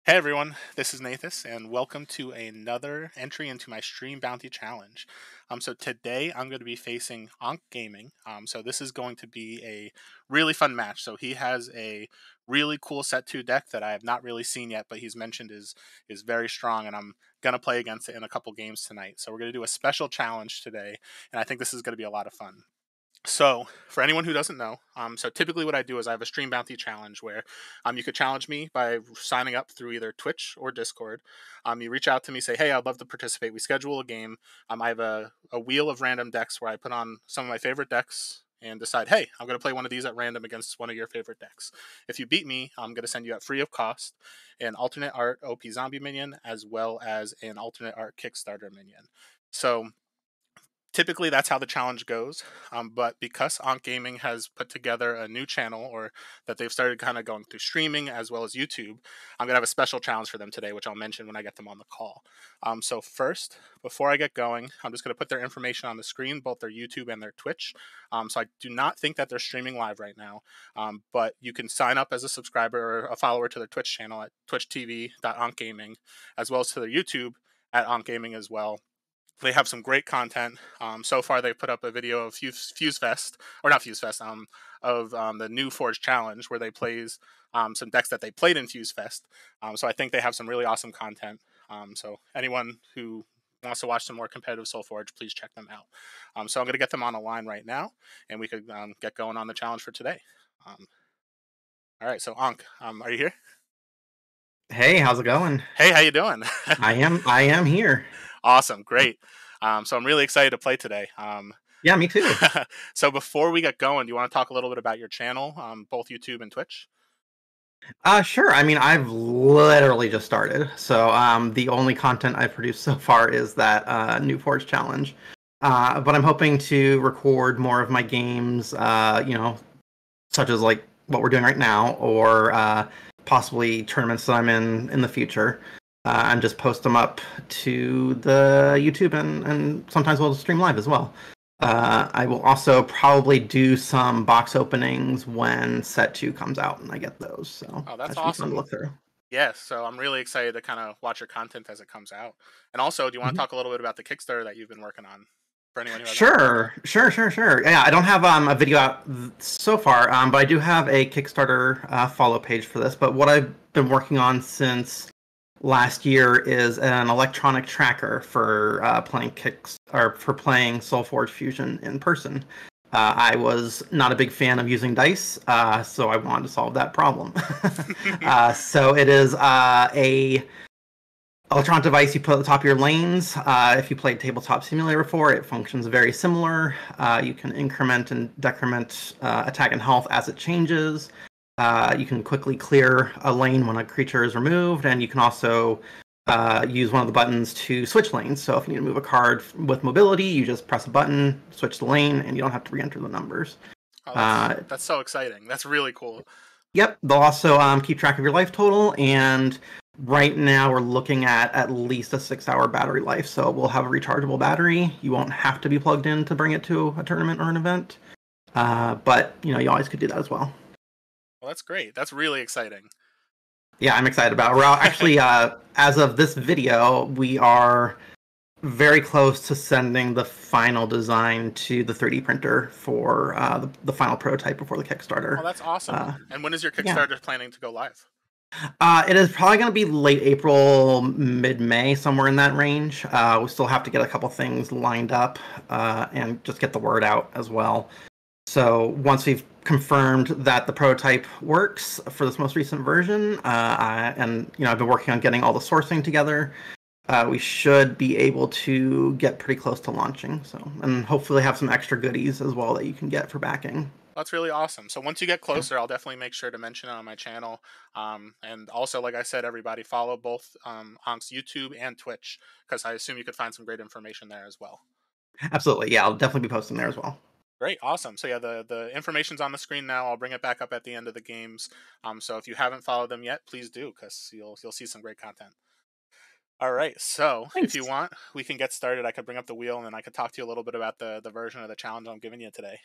Hey everyone, this is Nathas, and welcome to another entry into my Stream Bounty Challenge. So today I'm going to be facing Anque Gaming. So this is going to be a really fun match. So he has a really cool set 2 deck that I have not really seen yet, but he's mentioned is very strong, and I'm gonna play against it in a couple games tonight. So we're gonna do a special challenge today, and I think this is gonna be a lot of fun. So, for anyone who doesn't know, so typically what I do is I have a stream bounty challenge where you could challenge me by signing up through either Twitch or Discord. You reach out to me, say, hey, I'd love to participate. We schedule a game. I have a wheel of random decks where I put on some of my favorite decks and decide, hey, I'm going to play one of these at random against one of your favorite decks. If you beat me, I'm going to send you out free of cost an alternate art OP zombie minion as well as an alternate art Kickstarter minion. So, typically that's how the challenge goes, but because Anque Gaming has put together a new channel, or that they've started kind of going through streaming as well as YouTube, I'm going to have a special challenge for them today, which I'll mention when I get them on the call. So first, before I get going, I'm just going to put their information on the screen, both their YouTube and their Twitch. So I do not think that they're streaming live right now, but you can sign up as a subscriber or a follower to their Twitch channel at twitchtv.ankgaming, as well as to their YouTube at Anque Gaming as well. They have some great content. So far, they put up a video of Fuse Fest, or not Fuse Fest, of the new Forge Challenge, where they plays some decks that they played in Fuse Fest. So I think they have some really awesome content. So anyone who wants to watch some more competitive SolForge, please check them out. So I'm going to get them on a line right now, and we could get going on the challenge for today. All right, so Anque, are you here? Hey, how's it going? Hey, how you doing? I am here. Awesome, great. So I'm really excited to play today. Yeah, me too. So before we get going, do you want to talk a little bit about your channel, both YouTube and Twitch? Sure. I mean, I've literally just started, so the only content I've produced so far is that new Forge challenge. But I'm hoping to record more of my games, such as like what we're doing right now, or possibly tournaments that I'm in the future, and just post them up to the YouTube, and sometimes we'll stream live as well. I will also probably do some box openings when set 2 comes out and I get those. So Oh, that's that should be fun to awesome. look through. Yes, so I'm really excited to kind of watch your content as it comes out. And also, do you want to Mhm. talk a little bit about the Kickstarter that you've been working on for anyone who hasn't heard about that? Sure. Yeah, I don't have a video out so far, but I do have a Kickstarter follow page for this. But what I've been working on since last year is an electronic tracker for playing kicks or for playing SolForge Fusion in person. I was not a big fan of using dice, so I wanted to solve that problem. So it is a electronic device you put at the top of your lanes. If you played Tabletop Simulator before, it functions very similar. You can increment and decrement attack and health as it changes. You can quickly clear a lane when a creature is removed, and you can also use one of the buttons to switch lanes. So if you need to move a card with mobility, you just press a button, switch the lane, and you don't have to re-enter the numbers. Oh, Uh, that's so exciting. That's really cool. Yep, they'll also keep track of your life total, and right now we're looking at least a 6-hour battery life, so we'll have a rechargeable battery. You won't have to be plugged in to bring it to a tournament or an event, but you always could do that as well. Well, that's great. That's really exciting. Yeah, I'm excited about it. We're actually, as of this video, we are very close to sending the final design to the 3D printer for the final prototype before the Oh, Kickstarter. that's awesome. Uh, And when is your yeah. Kickstarter planning to go live? It is probably going to be late April, mid-May, somewhere in that range. We still have to get a couple things lined up and just get the word out as well. So once we've confirmed that the prototype works for this most recent version, and I've been working on getting all the sourcing together, we should be able to get pretty close to launching. So, and hopefully have some extra goodies as well that you can get for backing. That's really awesome. So once you get closer, I'll definitely make sure to mention it on my channel. And also, like I said, everybody follow both Anque's YouTube and Twitch, because I assume you could find some great information there as well. Absolutely, yeah, I'll definitely be posting there as well. Great, awesome. So yeah, the information's on the screen now. I'll bring it back up at the end of the games. So if you haven't followed them yet, please do, because you'll see some great content. All right. So if you Thanks. want, we can get started. I could bring up the wheel and then I could talk to you a little bit about the version of the challenge I'm giving you today.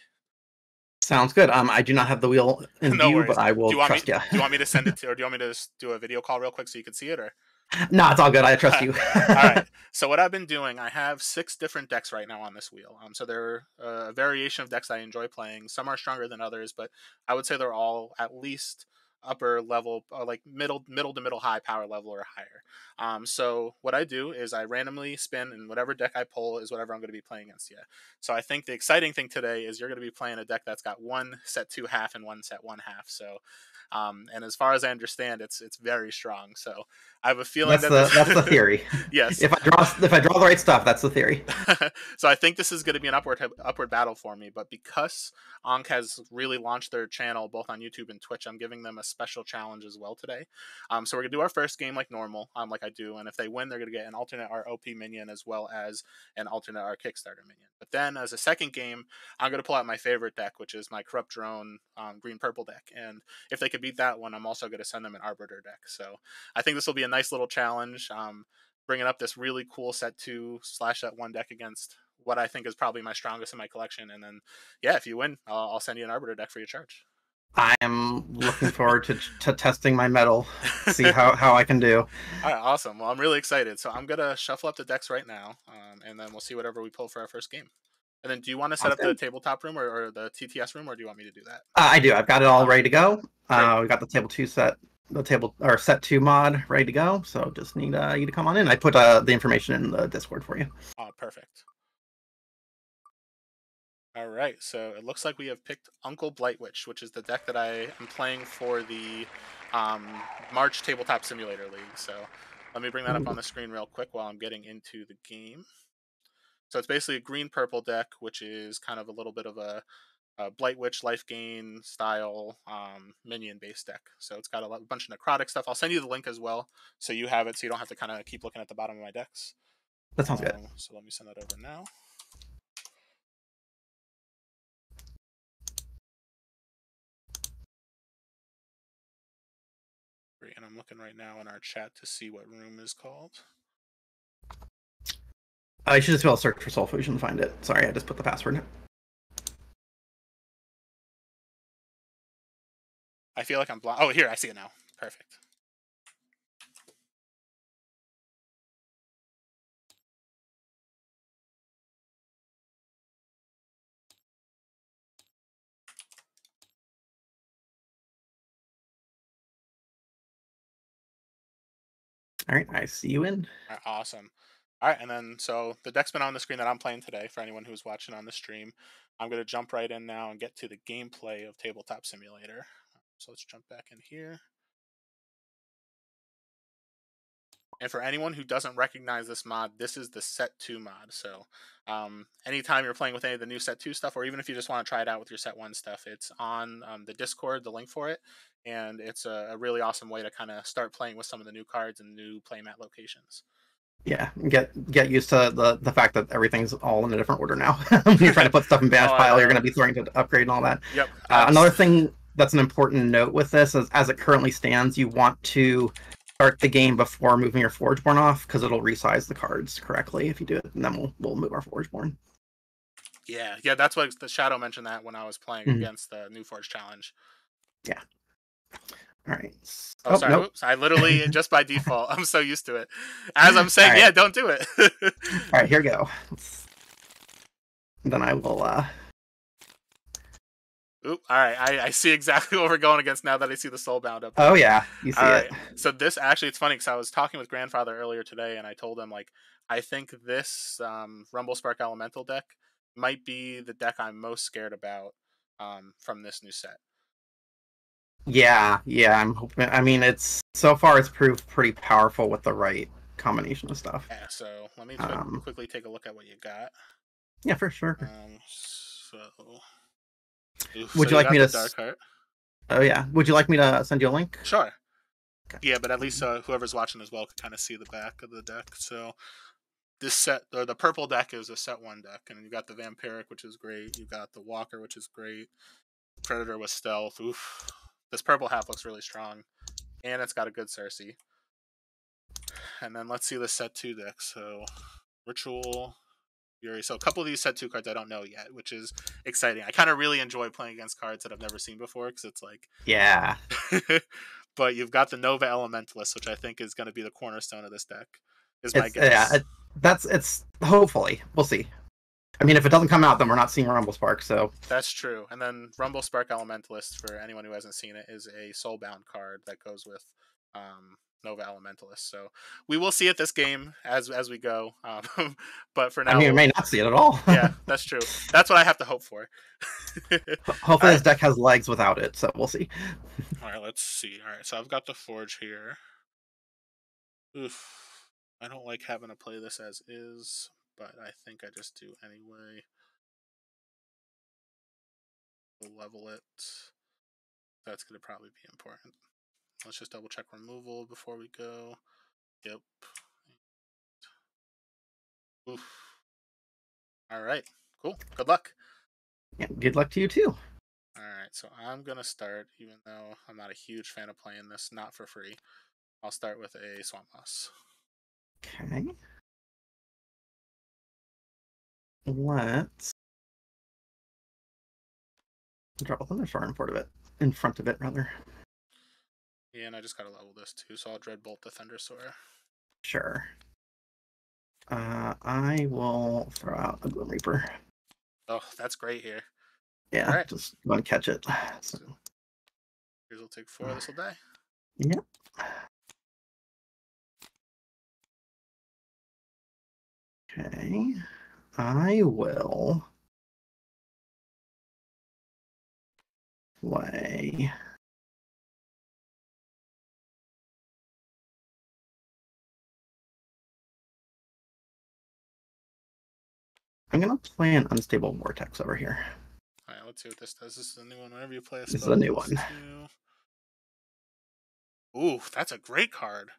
Sounds good. I do not have the wheel in No view, worries. but I Do will you want me? trust you. Do you want me to send it to, or do you want me to just do a video call real quick so you can see it, or? No, it's all good. I trust you. All right. So what I've been doing, I have 6 different decks right now on this wheel. So they're a variation of decks I enjoy playing. Some are stronger than others, but I would say they're all at least upper level, like middle to middle high power level or higher. So what I do is I randomly spin, and whatever deck I pull is whatever I'm going to be playing against you. So I think the exciting thing today is you're going to be playing a deck that's got one set 2 half and one set 1 half. So, and as far as I understand, it's very strong. So I have a feeling That's that this, the theory. yes. If I draw the right stuff, that's the theory. So I think this is going to be an upward battle for me. But because Anque has really launched their channel both on YouTube and Twitch, I'm giving them a special challenge as well today. So we're gonna do our first game like normal, like I do, and if they win, they're gonna get an alternate R OP minion as well as an alternate R Kickstarter minion. But then as a second game, I'm gonna pull out my favorite deck, which is my Corrupt Drone green purple deck, and if they could beat that one, I'm also gonna send them an Arbiter deck. So I think this will be a nice little challenge. Bringing up this really cool set 2/set 1 deck against what I think is probably my strongest in my collection. And then, yeah, if you win, I'll send you an Arbiter deck for your charge. I am looking forward to testing my metal, see how I can do. All right, awesome. Well, I'm really excited. So I'm going to shuffle up the decks right now, and then we'll see whatever we pull for our first game. And then do you want to set Sounds up the good. tabletop room or the TTS room, or do you want me to do that? I do. I've got it all Okay, ready to go. great. We got the table two set, the table or set two mod ready to go. So just need you to come on in. I put the information in the Discord for you. Oh, perfect. All right, so it looks like we have picked Uncle Blightwitch, which is the deck that I am playing for the um, March Tabletop Simulator League. So let me bring that up on the screen real quick while I'm getting into the game. So it's basically a green-purple deck, which is kind of a little bit of a Blightwitch life gain style minion-based deck. So it's got a bunch of necrotic stuff. I'll send you the link as well, so you have it, so you don't have to kind of keep looking at the bottom of my decks. That sounds good. So let me send that over now. And I'm looking right now in our chat to see what room is called. I should just be able to search for SolForge and find it. Sorry, I just put the password in. I feel like I'm blind. Oh, here, I see it now. Perfect. All right, I see you in. All right, awesome. All right, and then so the deck's been on the screen that I'm playing today for anyone who's watching on the stream. I'm going to jump right in now and get to the gameplay of Tabletop Simulator. So let's jump back in here. And for anyone who doesn't recognize this mod, this is the Set 2 mod. So anytime you're playing with any of the new Set 2 stuff, or even if you just want to try it out with your Set 1 stuff, it's on the Discord, the link for it. And it's a really awesome way to kind of start playing with some of the new cards and new playmat locations. Yeah, get used to the fact that everything's all in a different order now. When you're trying to put stuff in banish pile, you're going to be throwing to upgrade and all that. Yep. Another thing that's an important note with this is, as it currently stands, you want to start the game before moving your Forgeborn off, because it'll resize the cards correctly if you do it, and then we'll move our Forgeborn. Yeah, that's what the Shadow mentioned that when I was playing against the New Forge Challenge. Yeah. All right. Oh, sorry. Nope. Oops. I literally, just by default, I'm so used to it. As I'm saying, yeah, don't do it. All right, here we go. Then I will... Oop, all right, I see exactly what we're going against now that I see the Soulbound up there. Oh, yeah, you see it. So this, actually, it's funny, because I was talking with Grandfather earlier today, and I told him, like, I think this Rumble Spark Elemental deck might be the deck I'm most scared about from this new set. Yeah, I'm hoping. I mean, so far it's proved pretty powerful with the right combination of stuff. Yeah, so let me quickly take a look at what you got. Yeah, for sure. Would you like me to Dark Heart? Oh yeah. Would you like me to send you a link? Sure. Okay. Yeah, but at least whoever's watching as well can kind of see the back of the deck. So this set, or the purple deck, is a set 1 deck, and you got the Vampiric, which is great. You got the Walker, which is great. Predator with Stealth. Oof. This purple half looks really strong, and it's got a good Cersei. And then let's see the set 2 deck. So Ritual, Fury. So a couple of these set 2 cards I don't know yet, which is exciting. I kind of really enjoy playing against cards that I've never seen before because it's like, Yeah. but you've got the Nova Elementalist, which I think is going to be the cornerstone of this deck. Is my It's yeah. guess. It's hopefully we'll see. I mean, if it doesn't come out, then we're not seeing Rumble Spark. So That's true. And then Rumble Spark Elementalist, for anyone who hasn't seen it, is a soulbound card that goes with Nova Elementalist. So we will see it this game as we go. But for I now, mean, we may not see it at all. yeah, that's true. That's what I have to hope for. All Hopefully, right. this deck has legs without it. So we'll see. All right, let's see. All right, so I've got the Forge here. Oof. I don't like having to play this as is, but I think I just do anyway. We'll level it. That's going to probably be important. Let's just double check removal before we go. Yep. Oof. All right. Cool. Good luck. Yeah, good luck to you too. All right. So I'm going to start, even though I'm not a huge fan of playing this not for free. I'll start with a Swamp Moss. Okay. Let's drop a Thunderstorm in front of it, rather. Yeah, and I just got to level this too, so I'll Dreadbolt the Thundersoar. Sure. I will throw out a Gloom Reaper. Oh, that's great here. Yeah, All right. just go and catch it. So, Here's we'll take 4. This will die. Yep. Okay. I will play. I'm gonna play an Unstable Vortex over here. All right, let's see what this does. This is a new one. Whenever you play a This is spell, a new plus one. 2. Ooh, that's a great card.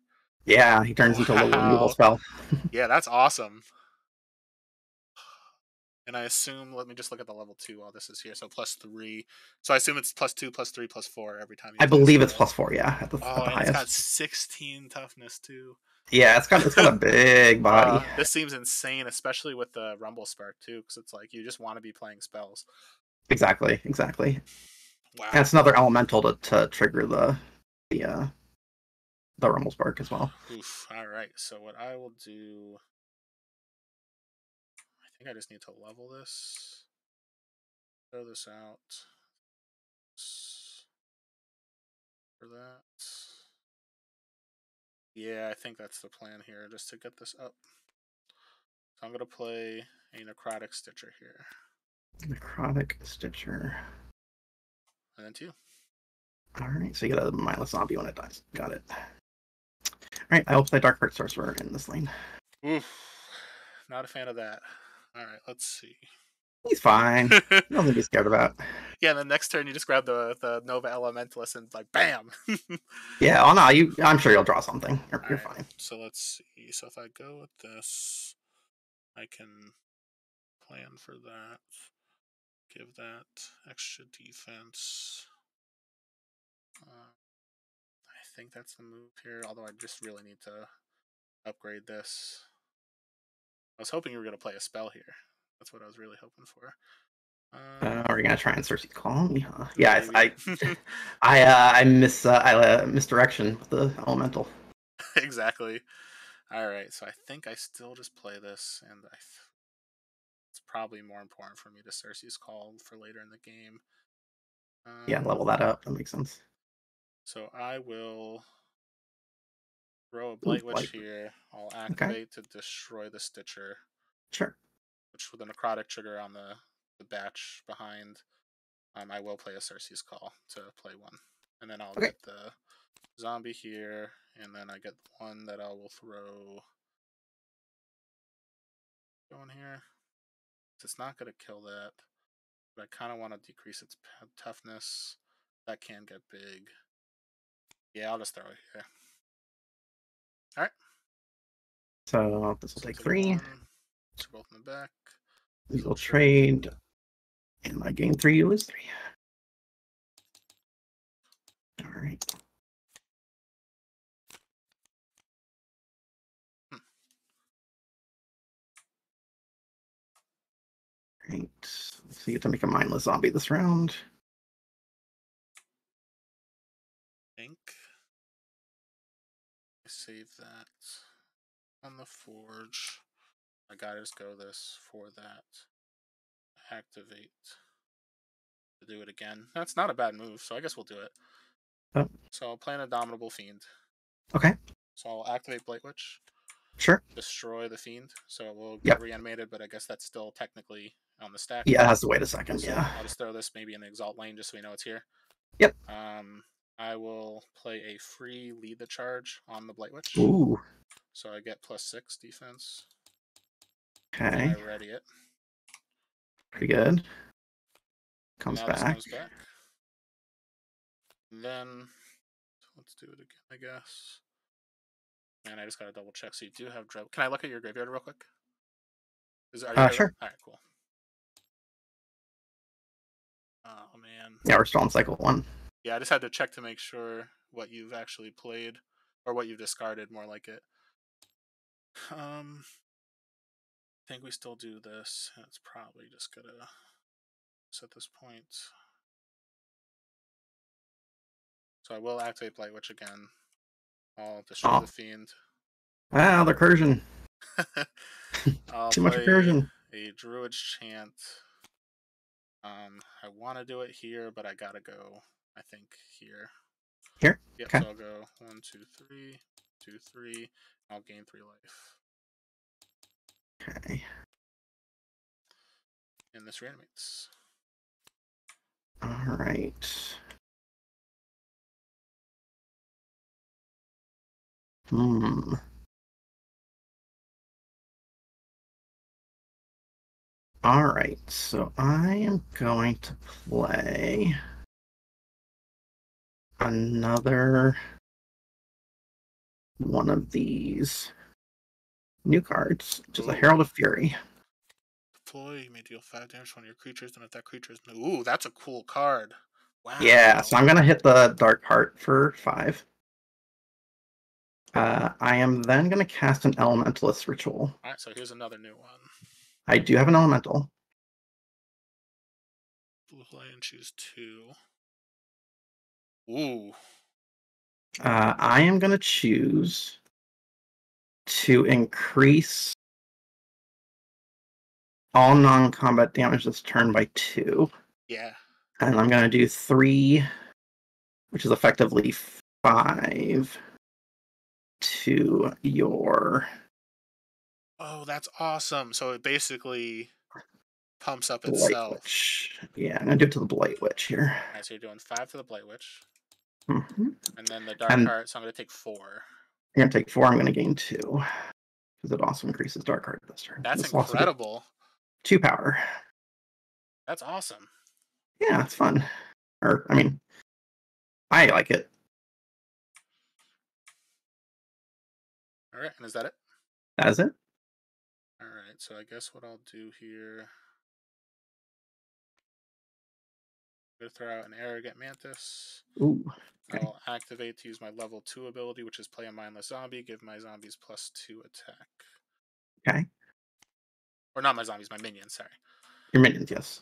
Yeah, he turns into a little removal Wow. spell. Yeah, that's awesome. And I assume, let me just look at the level 2 while this is here. So +3. So I assume it's +2, +3, +4 every time you I play a believe it's spell. +4, yeah, at Oh, the and it's got highest. 16 toughness too. Yeah, it's got a big body. This seems insane, especially with the Rumble Spark too, because it's like you just want to be playing spells. Exactly. And Wow. it's another elemental to trigger the Rumble Spark as well. Oof. All right. So what I will do, I think I just need to level this. Throw this out. For that. Yeah, I think that's the plan here, just to get this up. So I'm going to play a Necrotic Stitcher here. Necrotic Stitcher. And then 2. Alright, so you get a mindless zombie when it dies. Got it. Alright, I will play Dark Heart Sorcerer in this lane. Oof. Not a fan of that. Alright, let's see. He's fine. Nothing to be scared about. Yeah, and then next turn you just grab the Nova Elementalist and like bam. Yeah, oh no, I'm sure you'll draw something. You're Alright, fine. so let's see. So if I go with this, I can plan for that. Give that extra defense. I think that's the move here, although I just really need to upgrade this. I was hoping you were going to play a spell here. That's what I was really hoping for. Are you gonna try and Cersei's Call? Yeah, Maybe. I misdirection with the elemental. Exactly. All right, so I think I still just play this, and it's probably more important for me to Cersei's Call for later in the game. Yeah, level that up. That makes sense. So I will throw a Ooh, Blight Witch here. I'll okay, activate to destroy the Stitcher, sure. which with a Necrotic trigger on the batch behind, I will play a Cersei's Call to play 1. And then I'll Okay. get the zombie here, and then I get one that I will throw going here. It's not going to kill that, but I kind of want to decrease its toughness. That can get big. Yeah, I'll just throw it here. All right. So this will take 3. 1. They're both in the back. We will trade. And I gain 3, you lose 3. All right. So you get to make a mindless zombie this round. I think I save that on the forge. I gotta just go this for that. Activate to do it again. That's not a bad move, so I guess we'll do it. Oh. So I'll play an Abominable Fiend. Okay. So I'll activate Blight Witch. Sure. Destroy the Fiend, so it will get Yep. reanimated, but I guess that's still technically on the stack. Yeah, it has to wait a second, So yeah. I'll just throw this maybe in the Exalt lane just so we know it's here. Yep. I will play a free Lead the Charge on the Blight Witch. Ooh. So I get +6 defense. Okay. Then I ready it. Pretty good. Comes now back. This comes back. And then let's do it again, I guess. Man, I just gotta double check. So you do have Dread. Can I look at your graveyard real quick? Are you Sure. All right, cool. Oh man. Yeah, we're still on cycle 1. Yeah, I just had to check to make sure what you've actually played, or what you've discarded, more like it. I think we still do this. It's probably just gonna at this point. So I will activate Blight Witch again. I'll destroy the Fiend. Ah, the recursion. I'll Too much play recursion. a Druid's Chant. I want to do it here, but I gotta go, I think, here. Here? Yep, okay. So I'll go 1, 2, 3, 2, 3. I'll gain 3 life. Okay. And this reanimates. All right. All right, so I am going to play another one of these new cards, which is a Herald of Fury. Deploy, you may deal 5 damage to one of your creatures, and if that creature is new. Ooh, that's a cool card. Wow. Yeah, so I'm going to hit the Dark Heart for 5. I am then going to cast an Elementalist Ritual. Alright, so here's another new one. I do have an Elemental. Play and choose 2. Ooh. I am going to choose to increase all non-combat damage this turn by 2. Yeah. And I'm going to do 3, which is effectively 5 to your... Oh, that's awesome. So it basically pumps up Blight itself. Witch. Yeah, I'm going to do it to the Blight Witch here. Alright, so you're doing 5 to the Blight Witch. Mm-hmm. And then the Dark Heart, so I'm going to take 4. You're going to take 4, I'm going to gain 2. Because it also increases Dark Heart this turn. That's this incredible. 2 power. That's awesome. Yeah, it's fun. Or, I mean, I like it. Alright, and is that it? That is it. Alright, so I guess what I'll do here... I'm going to throw out an Arrogant Mantis. Ooh. Okay. I'll activate to use my level 2 ability, which is play a mindless zombie, give my zombies +2 attack. Okay. Or not my zombies, my minions, sorry. Your minions, yes.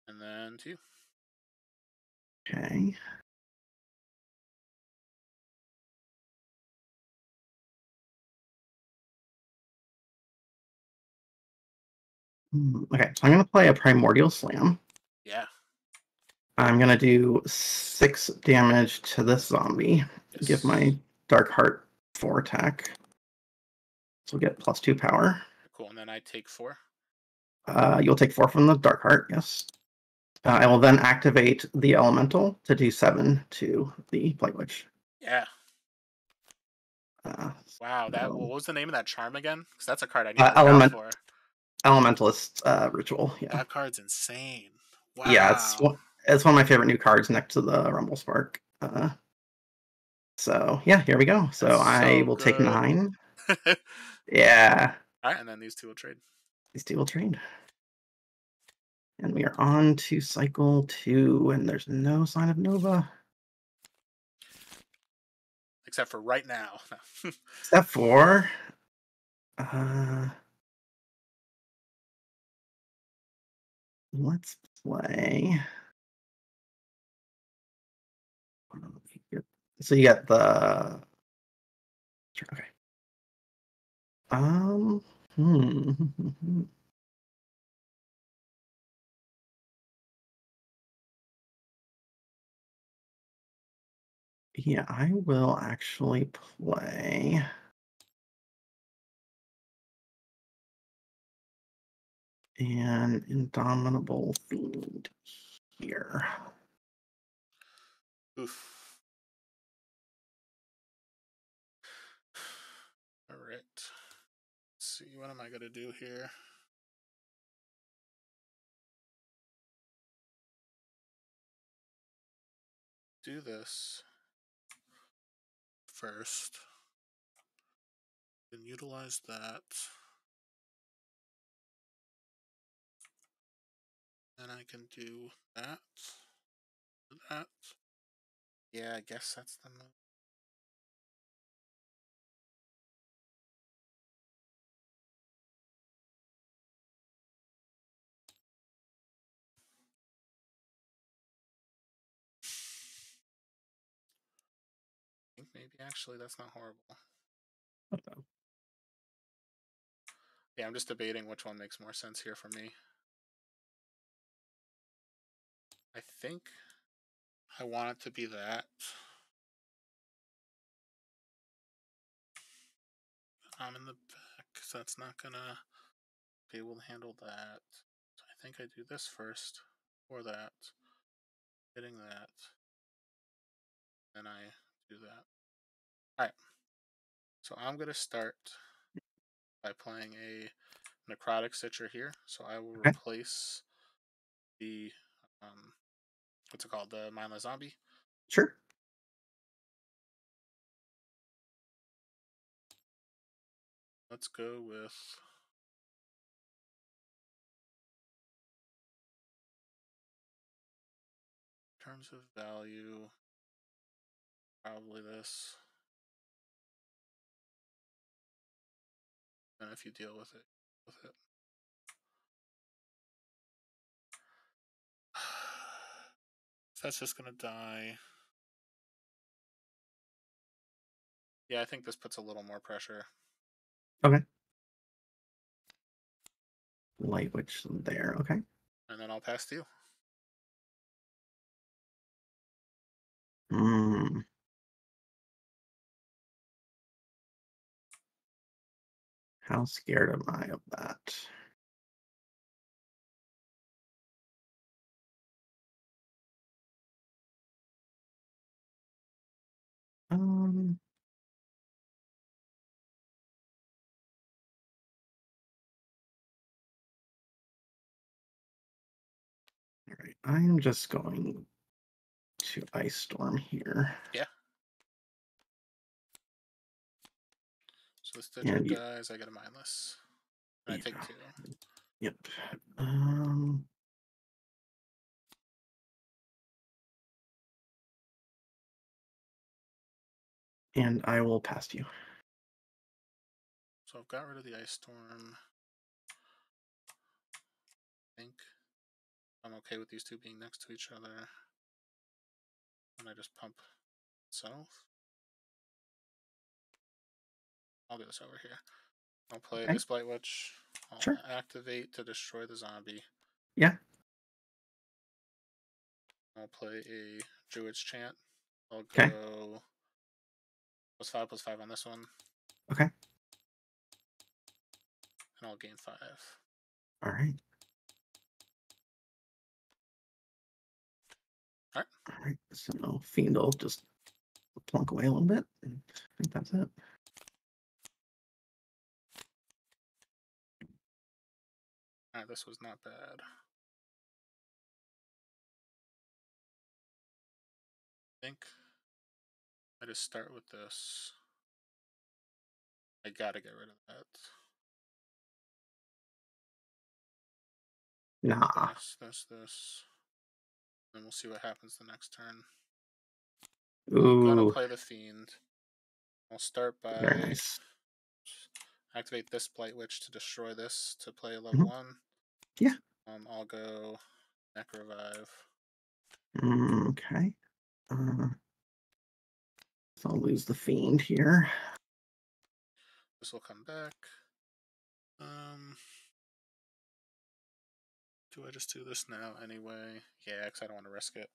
And then 2. Okay. Okay, so I'm going to play a Primordial Slam. Yeah. I'm going to do 6 damage to this zombie. Yes. Give my Dark Heart 4 attack. So we'll get +2 power. Cool, and then I take 4. You'll take 4 from the Dark Heart, yes. I will then activate the Elemental to do 7 to the Blight Witch. Yeah. Wow, what was the name of that charm again? Because that's a card I need to look out for. Elementalist Ritual, yeah. That card's insane. Wow. Yeah, it's one of my favorite new cards next to the Rumble Spark. So, yeah, here we go. So I will take 9. Yeah. All right, and then these 2 will trade. These 2 will trade. And we are on to cycle 2, and there's no sign of Nova. Except for right now. Except for... let's play. So you got the okay. Um, hmm. Yeah, I will actually play an Indomitable Fiend here. Oof. All right. Let's see, what am I going to do here? Do this first. Then utilize that. Then I can do that. That. Yeah, I guess that's the move. I think maybe actually that's not horrible. Yeah, I'm just debating which one makes more sense here for me. I think I want it to be that. I'm in the back, so that's not gonna be able to handle that. So I think I do this first, or that, hitting that, then I do that. Alright, so I'm gonna start by playing a necrotic stitcher here. So I will Okay, replace the what's it called? The mindless zombie. sure. Let's go with terms of value, probably this. And if you deal with it, with it. That's just gonna die. Yeah, I think this puts a little more pressure. Okay. Light witch there. Okay. And then I'll pass to you. Hmm. How scared am I of that? Um. All right. I am just going to ice storm here. Yeah. So the Stitcher And you, dies, I get a mindless. And I yeah. take two. Yep. Um. And I will pass you. So I've got rid of the Ice Storm. I think I'm okay with these two being next to each other. And I just pump itself. I'll do this over here. I'll play Okay. this Blight Witch. I'll Sure. activate to destroy the zombie. Yeah. I'll play a Druid's Chant. I'll Okay. go +5/+5 on this one. Okay. And I'll gain 5. All right. Alright. All right. So Fiend will just plunk away a little bit. I think that's it. Alright, this was not bad. I think I just start with this. I gotta get rid of that. Nah. This. Then we'll see what happens the next turn. I'm gonna Ooh. play the Fiend. I'll start Very by nice. activate this Blight Witch to destroy this to play a level Mhm. 1. Yeah. I'll go Neck Revive. Okay. So I'll lose the Fiend here. This will come back. Do I just do this now anyway? Yeah, because I don't want to risk it.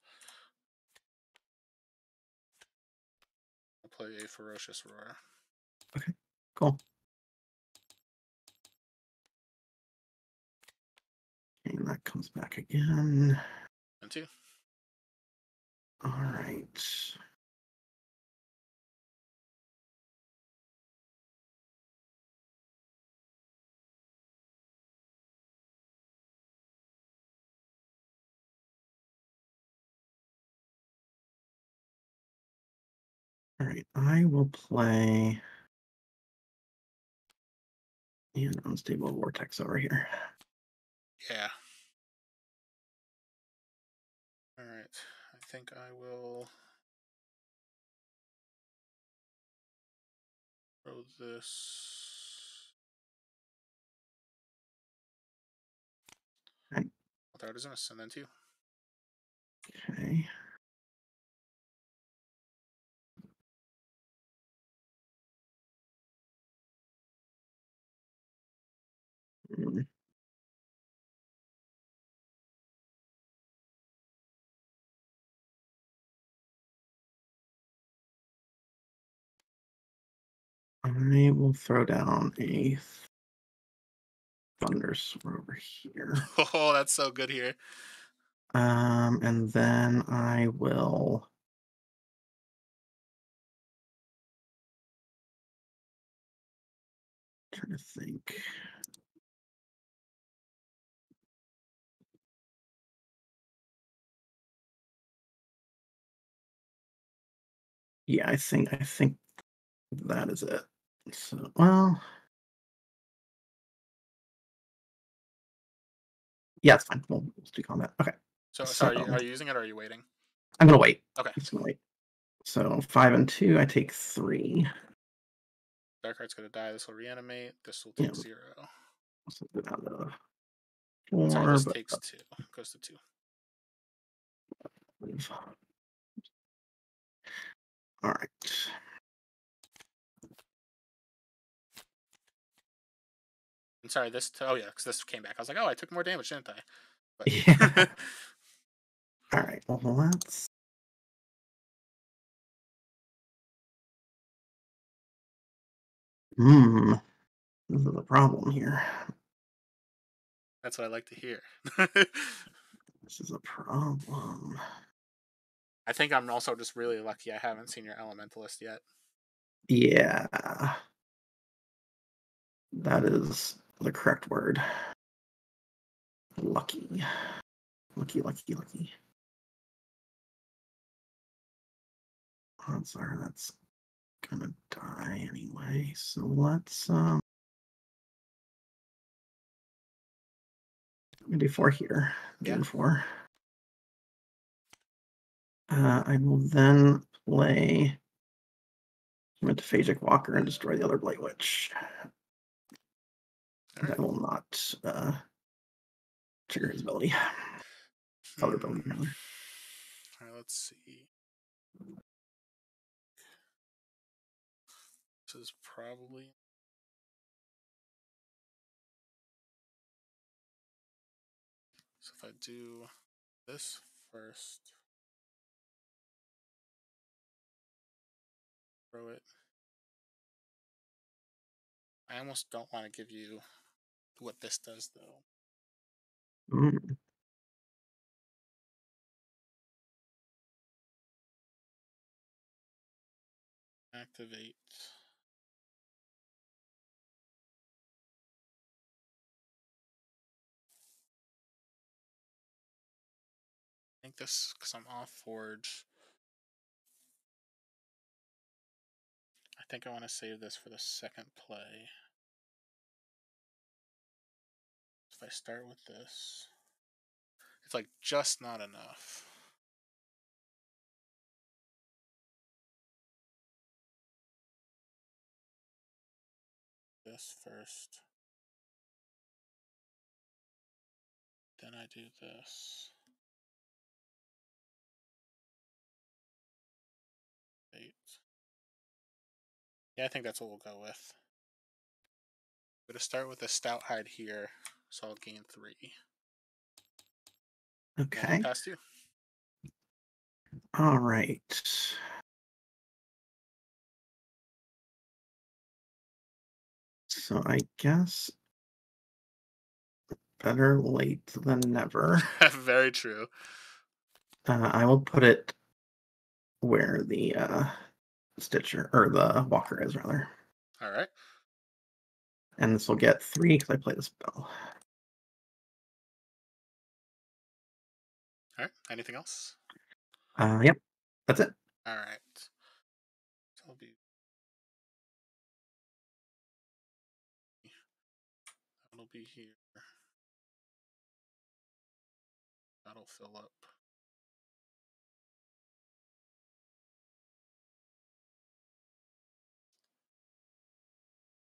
I'll play a Ferocious Roar. Okay, cool. And that comes back again. And 2. All right. All right, I will play an Unstable Vortex over here. Yeah. Alright, I think I will throw this. Okay. I'll throw it as an and then 2. Okay. Mm. I will throw down a Thunder Sword over here. Oh, that's so good here. And then I will trying to think. Yeah, I think that is it. So, well, yeah, it's fine. We'll do combat. Okay. So, So are you using it or are you waiting? I'm gonna wait. Okay. I'm just gonna wait. So 5 and 2, I take 3. Dark Heart's going to die. This will reanimate. This will Yeah, take 0. so go down to Sorry, 4, this but takes 2. Goes to 2. all right. I'm sorry, this. Oh, yeah, because this came back. I was like, oh, I took more damage, didn't I? But... Yeah. All right. Well, let's. This is a problem here. That's what I like to hear. This is a problem. I think I'm also just really lucky I haven't seen your Elementalist yet. Yeah. That is the correct word. Lucky. Lucky, lucky, lucky. Odds are that's gonna die anyway. So let's I'm gonna do 4 here. Yeah. Doing 4. I will then play Metaphagic Walker and destroy the other Blight Witch. All right. That will not trigger his ability. Other ability, rather. All right, let's see. This is probably... So if I do this first, throw it. I almost don't want to give you what this does, though. Mm. Activate. I think this, because I'm off Forge. I think I want to save this for the second play. If I start with this, it's like just not enough. This first. then I do this. 8. Yeah, I think that's what we'll go with. I'm going to start with a stout hide here, so I'll gain 3. And you Okay. pass 2. All right. So I guess better late than never. Very true. I will put it where the Stitcher or the Walker is, rather. All right. And this will get 3 because I play the spell. All right. Anything else? Yep, that's it. All right. So that'll be here. That'll fill up.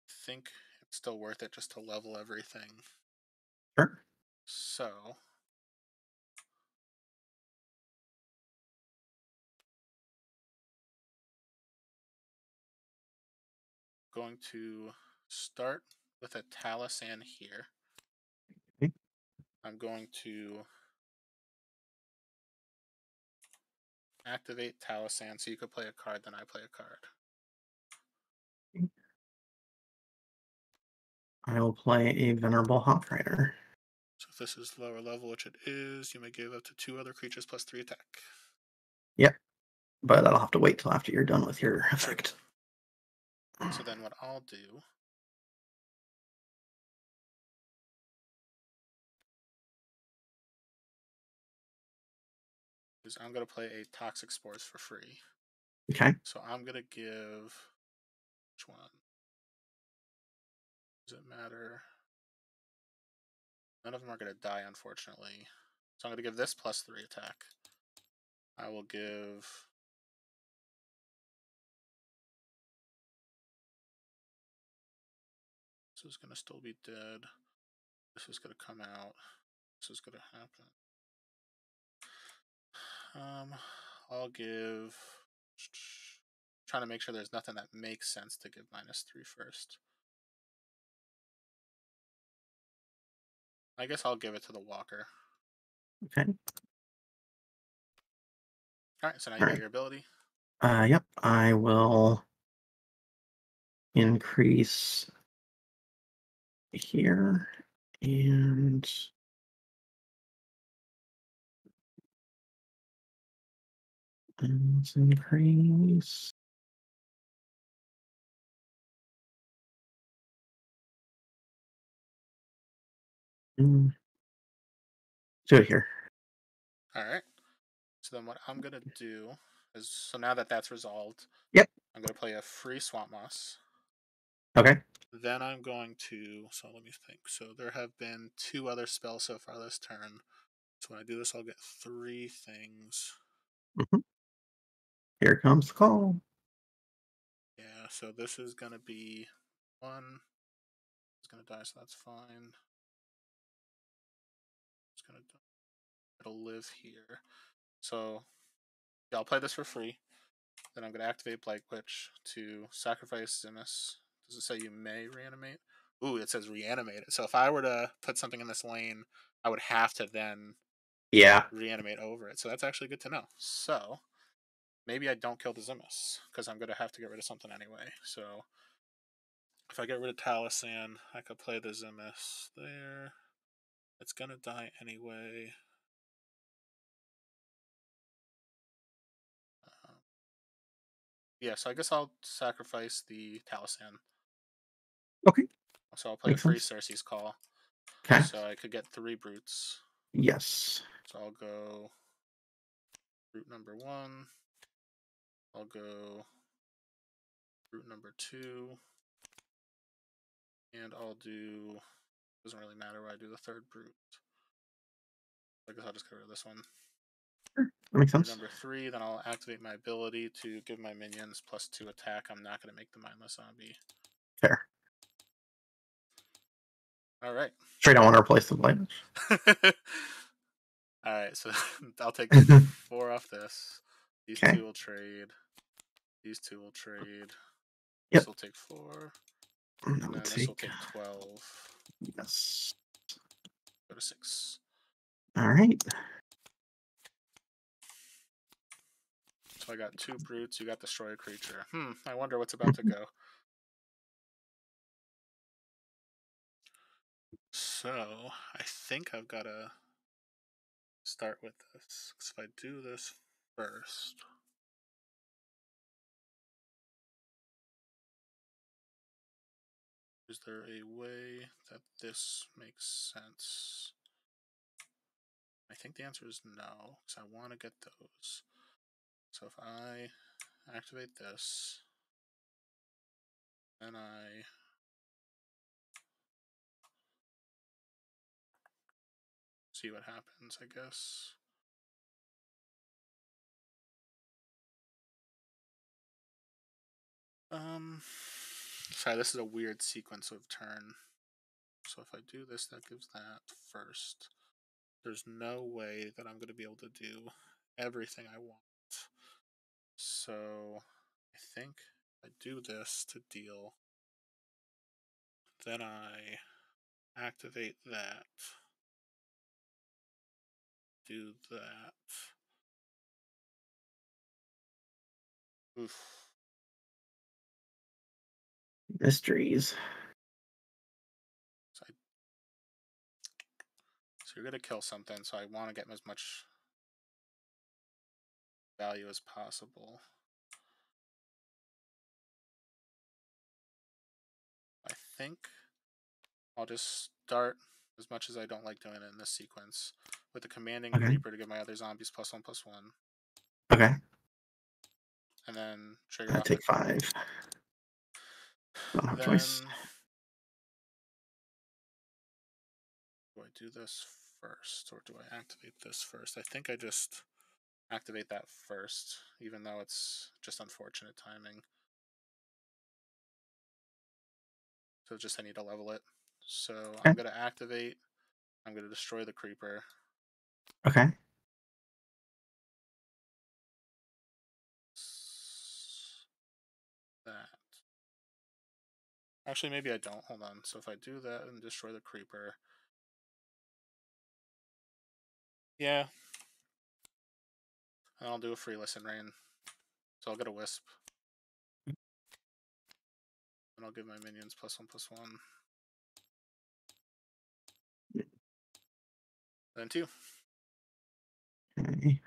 I think it's still worth it just to level everything. Sure. So going to start with a Talisan here. Okay. I'm going to activate Talisan so you could play a card, then I play a card. I will play a Venerable Hawk Rider. So if this is lower level, which it is, you may give up to 2 other creatures plus 3 attack. Yep, but I'll have to wait till after you're done with your effect. True. So then what I'll do is I'm going to play a Toxic Spores for free. Okay. So I'm going to give... Which one? Does it matter? None of them are going to die, unfortunately. So I'm going to give this plus 3 attack. I will give... This is going to still be dead. This is going to come out. This is going to happen. I'll give... Trying to make sure there's nothing that makes sense to give -3 first. I guess I'll give it to the Walker. Okay. Alright, so now you All got right. your ability. Yep, I will increase here and let's increase. Do it here. Alright. So then what I'm going to do is, so now that that's resolved, Yep. I'm going to play a free Swamp Moss. Okay. Then I'm going to, so let me think. So there have been 2 other spells so far this turn. So when I do this, I'll get 3 things. Mm-hmm. Here comes the call. Yeah, so this is going to be 1. It's going to die, so that's fine. It's going to die. It'll live here. So yeah, I'll play this for free. Then I'm going to activate Blight Witch to sacrifice Zimus. Does it say you may reanimate? Ooh, it says reanimate it. So if I were to put something in this lane, I would have to then Yeah. reanimate over it. So that's actually good to know. So maybe I don't kill the Zimus because I'm going to have to get rid of something anyway. So if I get rid of Talisan, I could play the Zimus there. It's going to die anyway. Yeah, so I guess I'll sacrifice the Talisan. Okay. So I'll play a Makes free sense. Cersei's Call. Okay. So I could get 3 brutes. Yes. So I'll go brute number 1. I'll go brute number 2. And I'll do... Doesn't really matter where I do the 3rd brute. I guess I'll just get rid of this one. Sure. That makes Brute sense. number 3, then I'll activate my ability to give my minions +2 attack. I'm not going to make the mindless zombie. Fair. All right. Sure, don't want to replace the blade. All right, so I'll take Okay. 4 off this. These 2 will trade. These 2 will trade. This Yep. will take 4. And And that will then this will take. take 12. Yes. Go to 6. All right. So I got 2 brutes. You got destroy a creature. I wonder what's about to go. So I think I've got to start with this. Because if I do this first. Is there a way that this makes sense? I think the answer is no, because I want to get those. So if I activate this, then I see what happens, I guess. Sorry, this is a weird sequence of turn. So if I do this, that gives that first. There's no way that I'm going to be able to do everything I want. So I think I do this to deal. Then I activate that. Do that. Oof. Mysteries. So, so you're going to kill something, so I want to get as much value as possible. I think I'll just start, as much as I don't like doing it in this sequence, with the commanding creeper to get my other zombies +1/+1. Okay. And then trigger I off the. take 5. Don't have a choice. Then do I do this first, or do I activate this first? I think I just activate that first, even though it's just unfortunate timing. So just I need to level it. So Okay. I'm going to activate. I'm going to destroy the creeper. Okay. That. Actually, maybe I don't. Hold on. So if I do that and destroy the creeper. Yeah. And I'll do a free listen rain. So I'll get a wisp. And I'll give my minions +1/+1. Then 2. Okay.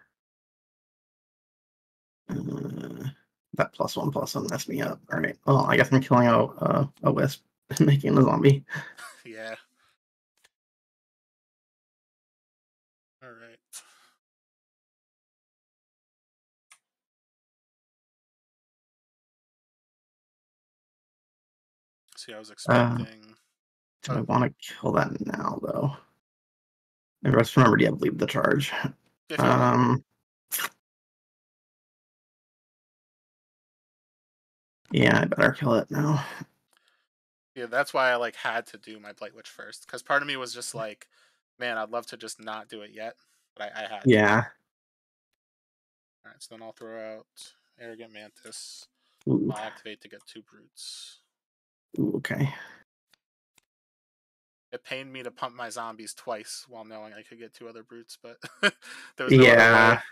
That +1/+1 messed me up. All right. Well, I guess I'm killing a wisp and making a zombie. Yeah. Alright. See, I was expecting. Do I want to kill that now, though? I just remembered, yeah, leave the charge. If you want. Yeah, I better kill it now. Yeah, that's why I had to do my Blight Witch first. Because part of me was just like, man, I'd love to just not do it yet. But I had to. Yeah. Alright, so then I'll throw out Arrogant Mantis. Ooh. I'll activate to get 2 brutes. Ooh, okay. It pained me to pump my zombies twice while knowing I could get 2 other brutes, but there was no other way.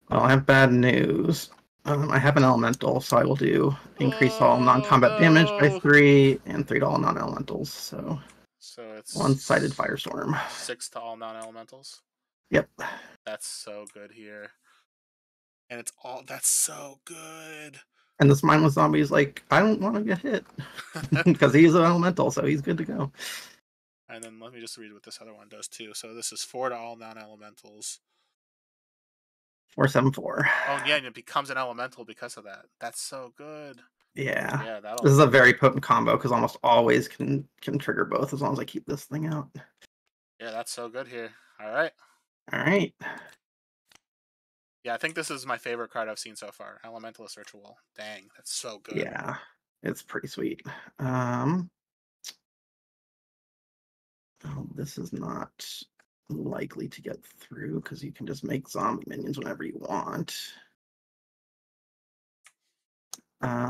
Well, I have bad news. I have an elemental, so I will do increase all Oh non-combat damage by no! 3 and 3 to all non-elementals. So So one-sided it's firestorm. 6 to all non-elementals. Yep. That's so good here, and it's all that's so good. And this mindless zombie is like, I don't want to get hit because he's an elemental, so he's good to go. And then let me just read what this other one does too. So this is 4 to all non-elementals. 4/7/4. Oh yeah, and it becomes an elemental because of that. That's so good. Yeah. Yeah, This that'll. is a very potent combo because almost always can trigger both as long as I keep this thing out. Yeah, that's so good here. All right. All right. Yeah, I think this is my favorite card I've seen so far. Elementalist Ritual. Dang, that's so good. Yeah, it's pretty sweet. Oh, this is not likely to get through because you can just make zombie minions whenever you want.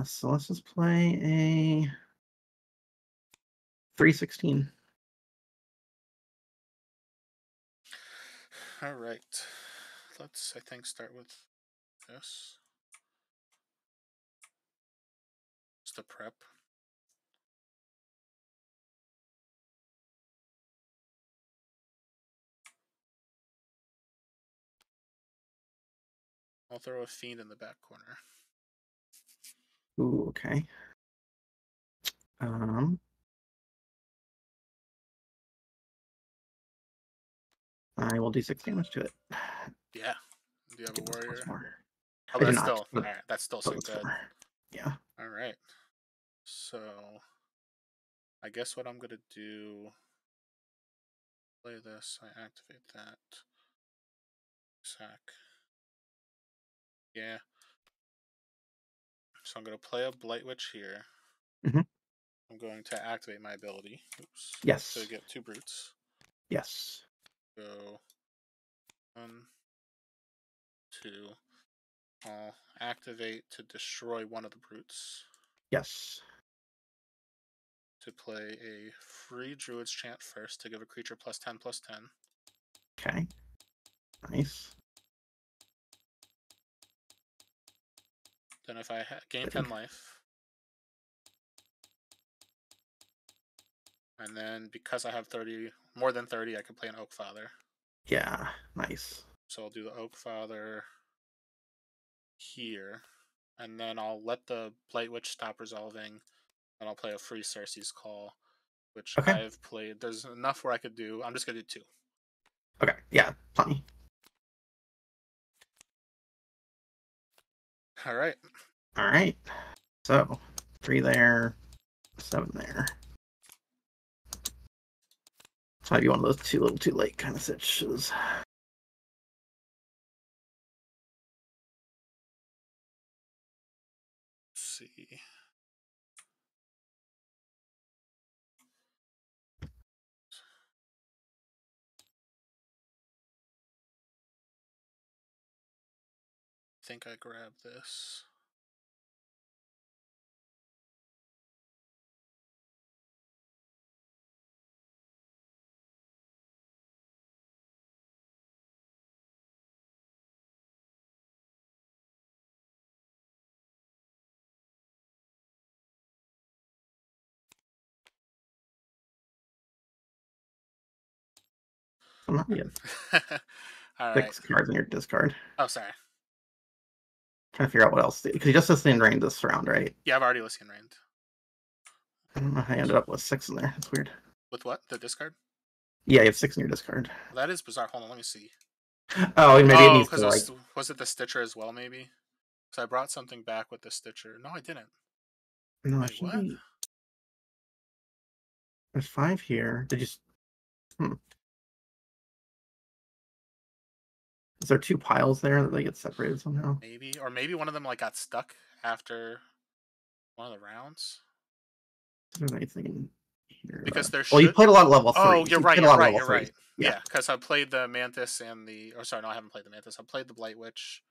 So let's just play a 316. All right. Let's, I think, start with this. Just a prep. I'll throw a fiend in the back corner. Ooh, okay. I will do 6 damage to it. Yeah. Do you have a Get this warrior? once more. Oh, I do that's not. still, all right. That's still so It's good. 4. Yeah. All right. So I guess what I'm gonna do, play this. I activate that. Sack. Yeah. So I'm gonna play a Blight Witch here. Mm-hmm. I'm going to activate my ability. Oops. Yes. To get 2 brutes. Yes. Go 1, 2. I'll activate to destroy one of the brutes. Yes. To play a free Druid's Chant first to give a creature +10/+10. Okay. Nice. Then if I gain 10 life, and then because I have 30, more than 30, I can play an Oak Father. Yeah. Nice. So I'll do the Oak Father here, and then I'll let the Blight Witch stop resolving, and I'll play a free Cersei's Call, which Okay. I've played. There's enough where I could do. I'm just gonna do 2. Okay. Yeah. Plenty. All right. All right. So 3 there, 7 there. This might be one of those too little too late kind of situations. Let's see. I think I grabbed this. I'm not yet. All right. 6 cards in your discard. Oh, sorry. Trying to figure out what else. Because you just sustained rain this round, right? Yeah, I've already listened rained. I don't know how I ended up with 6 in there. That's weird. With what? The discard? Yeah, you have 6 in your discard. Well, that is bizarre. Hold on, let me see. Oh, maybe it Oh, needs because to like. was it the Stitcher as well? Maybe. Because I brought something back with the Stitcher. No, I didn't. No, it Wait, should what? be. There's 5 here. Did you? Is there 2 piles there that they get separated somehow? Maybe, or maybe one of them like got stuck after one of the rounds. There's anything here. Because there Well, you should. played a lot of level Oh, 3s. you're You right. played a You're lot of right. level You're 3s. right. Yeah. Yeah, because I played the Mantis and the. Or sorry, no, I haven't played the Mantis. I played the Blight Witch.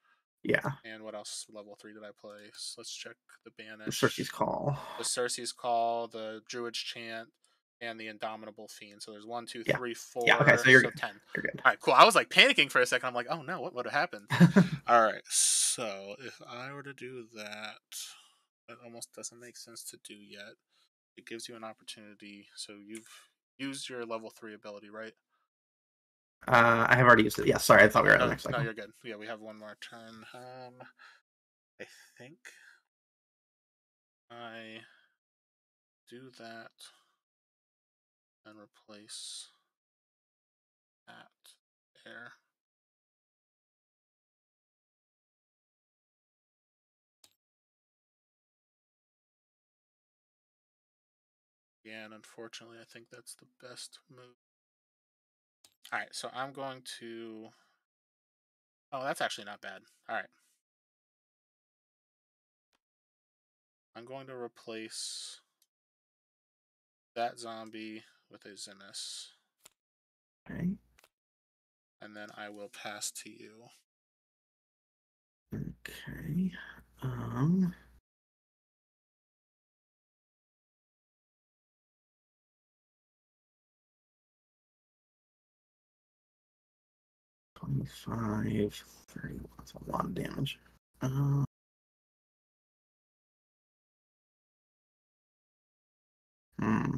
Yeah. And what else? Level 3 did I play? So let's check the The Cersei's Banish. Call. The Cersei's Call, the Druid's Chant, and the Indomitable Fiend. So there's 1, 2, Yeah. 3, Yeah. Okay. 4. So you're So good. 10. You're good. All right, cool. I was like panicking for a second. I'm like, oh no, what would have happened? All right, so if I were to do that, it almost doesn't make sense to do yet. It gives you an opportunity. So you've used your level 3 ability, right? I have already used it. Yeah. Sorry. I thought we were at the No, next no, cycle. you're good. Yeah, we have one more turn. I think I do that and replace that there. Yeah, and unfortunately, I think that's the best move. All right, so I'm going to. Oh, that's actually not bad. All right. I'm going to replace that zombie with a Zinnis. Okay. And then I will pass to you. Okay. 25, 30. That's a lot of damage. Hmm.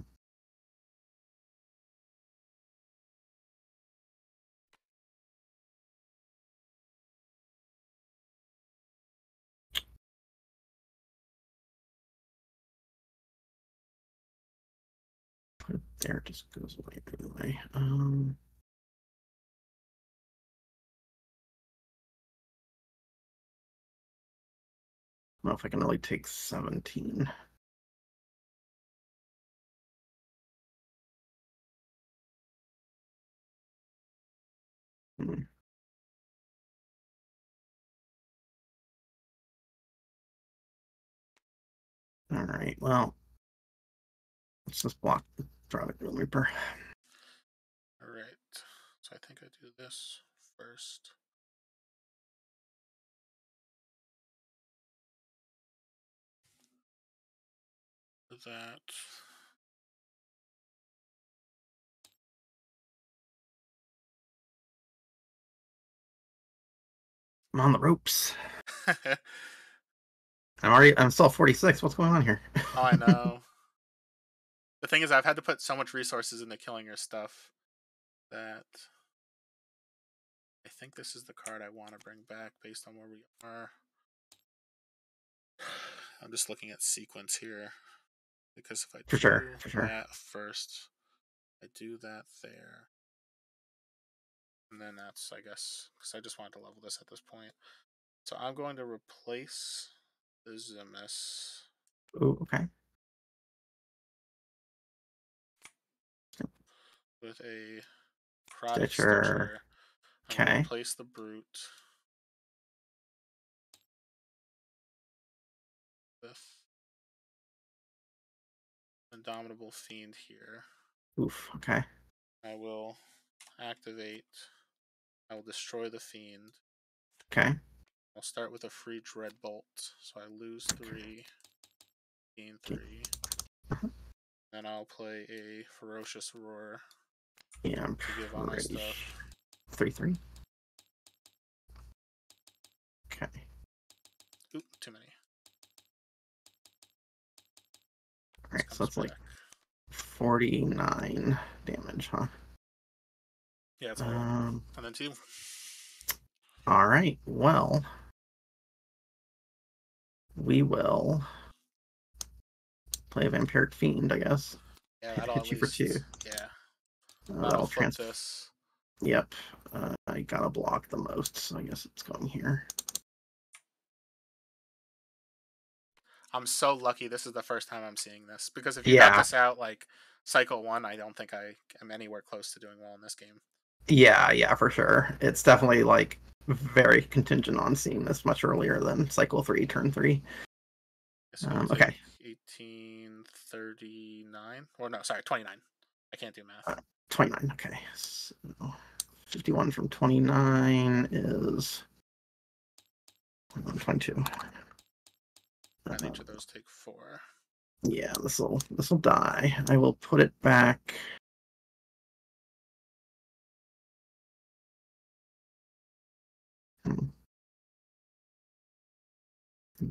Put it there, it just goes away anyway. I don't know if I can really take 17. Hmm. All right, well, let's just block the Dronic Grim Reaper. All right. So I think I do this first. That. I'm on the ropes. I'm still 46. What's going on here? Oh, I know. The thing is, I've had to put so much resources into killing your stuff that I think this is the card I want to bring back based on where we are. I'm just looking at sequence here because if I For do sure. that first, I do that there, and then that's, I guess, because I just wanted to level this at this point. So I'm going to replace the Zimus Ooh, okay. with a Chronic Stitcher. Stitcher. I'm going to Okay. replace the Brute with Indomitable Fiend here. Oof, okay. I will activate. I will destroy the Fiend. Okay. I'll start with a free Dreadbolt, so I lose 3, gain 3. Uh-huh. Then I'll play a Ferocious Roar Yeah, I'm to give all my pretty stuff. 3/3. Okay. Oop, too many. All This right, so comes that's like back. 49 damage, huh? Yeah, it's a lot. And then 2. All right. Well, we will play a Vampiric Fiend, I guess. Yeah, that'll at Hit you for 2. least. Yeah, that'll That'll flip transfer. this. Yep. I gotta block the most, so I guess it's going here. I'm so lucky this is the first time I'm seeing this. Because if you got Yeah. this out like cycle 1, I don't think I am anywhere close to doing well in this game. Yeah, for sure. It's definitely like very contingent on seeing this much earlier than cycle 3, turn 3. So it'll take Okay. 1839. Or no, sorry, 29. I can't do math. 29. Okay. So 51 from 29 is 22. And each of those take 4. Yeah, this'll die. I will put it back. I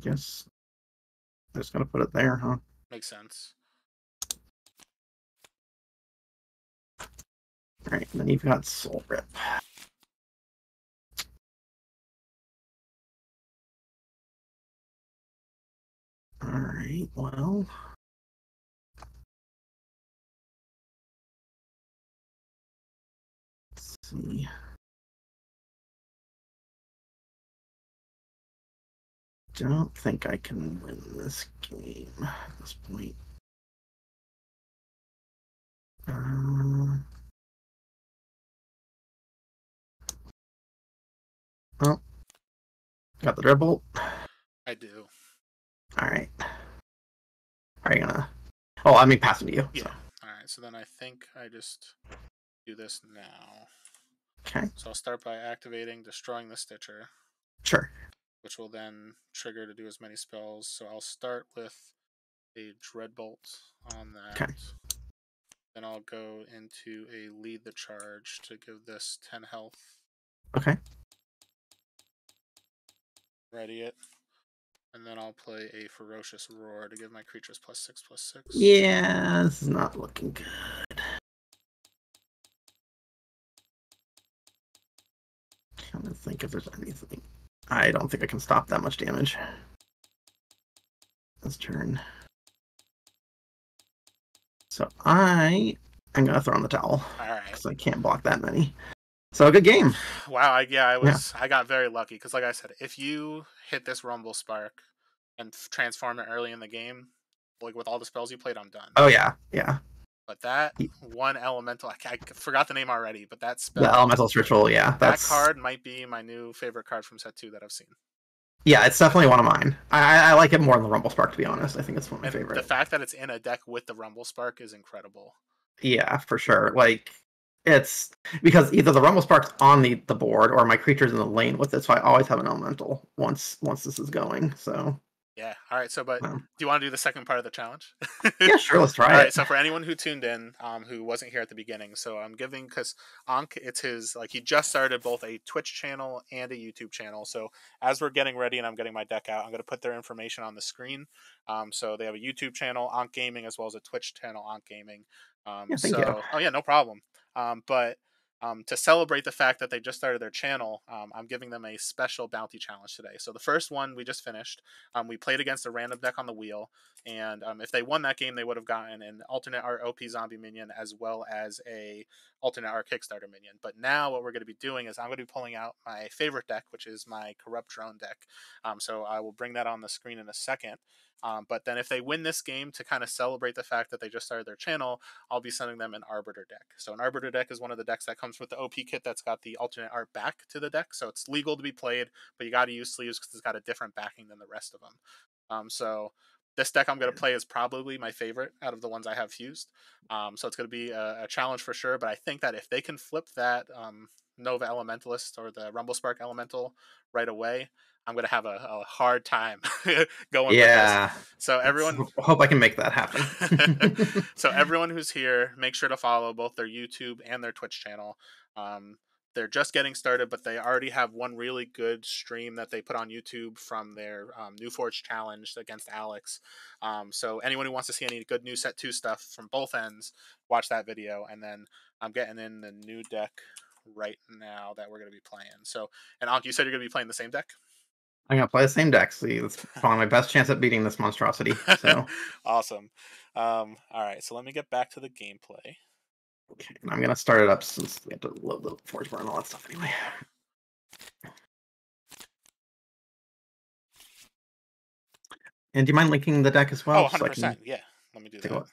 guess I'm just gonna put it there, huh? Makes sense. All right, then you've got Soul Rip. All right, well. Let's see. Don't think I can win this game at this point. Oh, got the dribble. I do. All right. Are you gonna? Oh, I mean, passing to you. Yeah. So. Alright, so then I think I just do this now. Okay. So I'll start by activating Destroying the Stitcher, Sure. which will then trigger to do as many spells. So I'll start with a Dreadbolt on that. Okay. Then I'll go into a Lead the Charge to give this 10 health. Okay. Ready it. And then I'll play a Ferocious Roar to give my creatures +6/+6. Yeah, this is not looking good. I'm gonna think if there's anything. I don't think I can stop that much damage this turn. So I'm gonna throw in the towel. All right. Because I can't block that many. So good game. Wow, I Yeah. got very lucky because, like I said, if you hit this Rumble Spark and transform it early in the game, like with all the spells you played, I'm done. Oh yeah, yeah. But that one elemental, I forgot the name already, but that The spell, Elemental's Ritual, yeah. that card might be my new favorite card from set 2 that I've seen. Yeah, it's definitely one of mine. I like it more than the Rumble Spark, to be honest. I think it's one of my And favorite. the fact that it's in a deck with the Rumble Spark is incredible. Yeah, for sure. Like, it's because either the Rumble Spark's on the board or my creature's in the lane with it, so I always have an elemental once this is going. So Yeah. All right. So, but do you want to do the second part of the challenge? yeah, sure. Let's try All it. right. So, for anyone who tuned in, who wasn't here at the beginning, so I'm giving because Anque, it's his he just started both a Twitch channel and a YouTube channel. So, as we're getting ready and I'm getting my deck out, I'm going to put their information on the screen. So they have a YouTube channel, Anque Gaming, as well as a Twitch channel, Anque Gaming. Yeah, thank you. Oh yeah, no problem. But to celebrate the fact that they just started their channel, I'm giving them a special bounty challenge today. So the first one we just finished, we played against a random deck on the wheel, and if they won that game, they would have gotten an alternate art OP zombie minion as well as a alternate art Kickstarter minion. But now what we're going to be doing is I'm going to be pulling out my favorite deck, which is my Corrupt Drone deck. So I will bring that on the screen in a second. But then if they win this game, to kind of celebrate the fact that they just started their channel, I'll be sending them an Arbiter deck. So an Arbiter deck is one of the decks that comes with the OP kit that's got the alternate art back to the deck. So it's legal to be played, but you got to use sleeves because it's got a different backing than the rest of them. So this deck I'm going to play is probably my favorite out of the ones I have fused. So it's going to be a challenge for sure. But I think that if they can flip that Nova Elementalist or the Rumble Spark Elemental right away, I'm going to have a hard time going with this. So everyone, hope I can make that happen. So everyone who's here, make sure to follow both their YouTube and their Twitch channel. They're just getting started, but they already have one really good stream that they put on YouTube from their New Forge challenge against Alex. So anyone who wants to see any good new set 2 stuff from both ends, watch that video. And then I'm getting in the new deck right now that we're going to be playing. So, and Anque, you said you're going to be playing the same deck? I'm gonna play the same deck. See, that's probably my best chance at beating this monstrosity. So awesome. All right, so let me get back to the gameplay. Okay, I'm gonna start it up since we have to load the forge bar and all that stuff anyway. And do you mind linking the deck as well? Oh, 100%. So yeah, let me do that.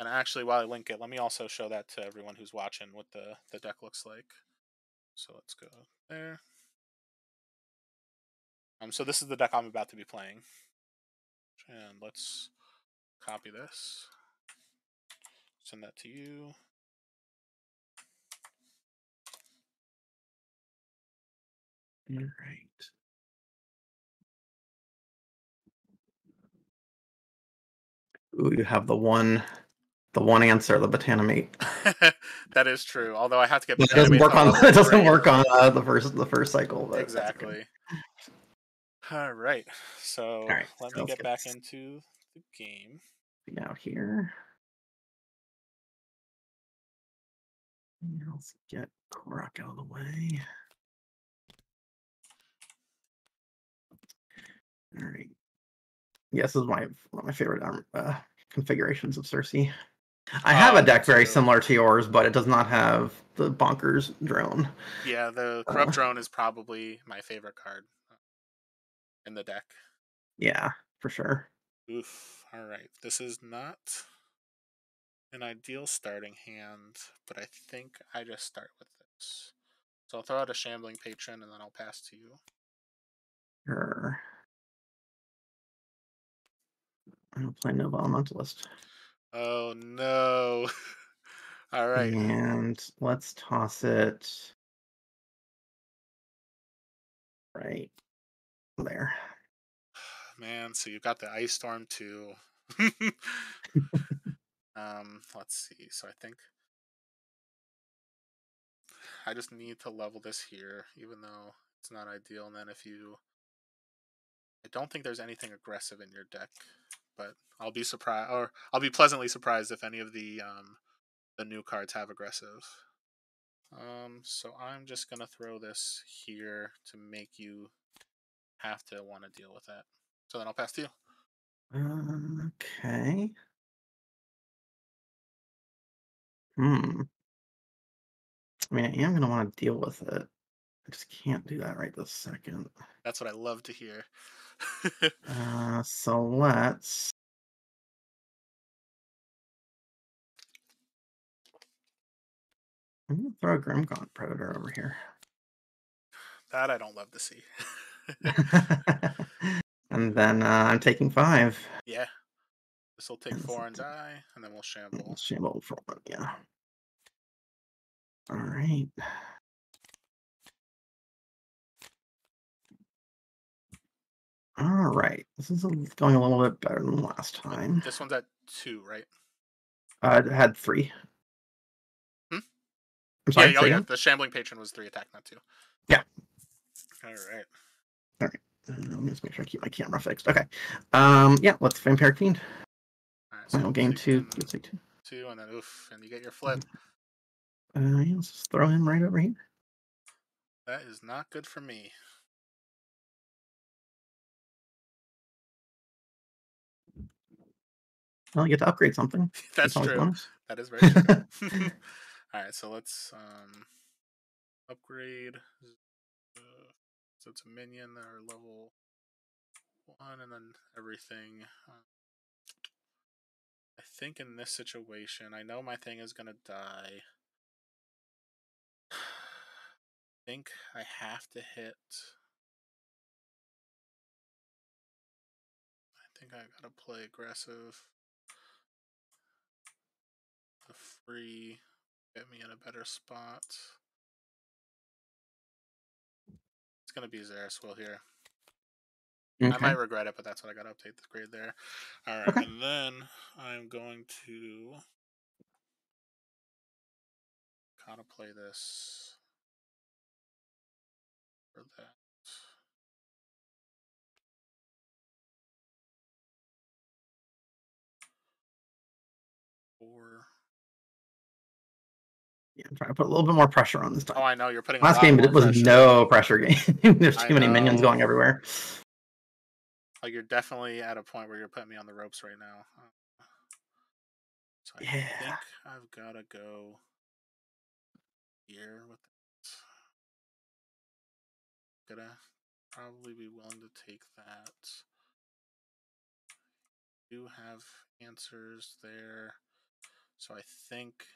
And actually, while I link it, let me also show that to everyone who's watching what the deck looks like. So let's go there. So this is the deck I'm about to be playing. And let's copy this. Send that to you. All right. Ooh, you have the one answer, the Botanimate. That is true. Although I have to get it doesn't work on it doesn't work on the first cycle. But exactly. All right. So let me get back into the game. Out here. Let's get Korok out of the way. All right. Yes, this is one of my favorite configurations of Cersei. I have a deck very similar to yours, but it does not have the bonkers drone. Yeah, the Corrupt Drone is probably my favorite card in the deck. Yeah, for sure. Oof. All right. This is not an ideal starting hand, but I think I just start with this. So I'll throw out a Shambling Patron, and then I'll pass to you. Sure. I'm going to play Nova Elementalist. Oh, no. All right. And let's toss it right there. Man, so you got the ice storm too. Let's see. So I think I just need to level this here, even though it's not ideal. And then I don't think there's anything aggressive in your deck, but I'll be surprised, or I'll be pleasantly surprised if any of the new cards have aggressive. So I'm just gonna throw this here to make you have to want to deal with that. So then I'll pass to you. Okay. Hmm. I mean, I am going to want to deal with it. I just can't do that right this second. That's what I love to hear. So let's. I'm going to throw a Grimgaunt Predator over here. That I don't love to see. And then I'm taking 5. Yeah. This will take And 4 and die, and then we'll shamble. Shamble for 1, yeah. All right. All right. This is going a little bit better than last time. This one's at 2, right? I had 3. Hmm? I'm Yeah, sorry, oh say yeah. again? The shambling patron was 3 attack, not 2. Yeah. All right. All right. Let me just make sure I keep my camera fixed. Okay. Yeah, let's Vampiric Fiend. All right. So Final you're game 2. taking Let's take 2. 2, and then oof, and you get your flip. Yeah, let's just throw him right over here. That is not good for me. Well, you get to upgrade something. That's That's always true. bonus. That is very true. All right, so let's upgrade. So it's a minion that are level 1, and then everything. I think in this situation, I know my thing is gonna die. I think I have to hit. I think I gotta play aggressive. The free get me in a better spot. It's gonna be Zaraswil here. I might Okay. regret it, but that's what I gotta update the grade there. Alright, Okay. and then I'm going to kind of play this for that. Or Yeah, I'm trying to put a little bit more pressure on this oh, time. I know you're putting a Last lot game, more it was pressure. no pressure game. There's I too many minions know. going everywhere. Like you're definitely at a point where you're putting me on the ropes right now. So I Yeah. think I've gotta go here with it. Gonna probably be willing to take that. Do have answers there. So I think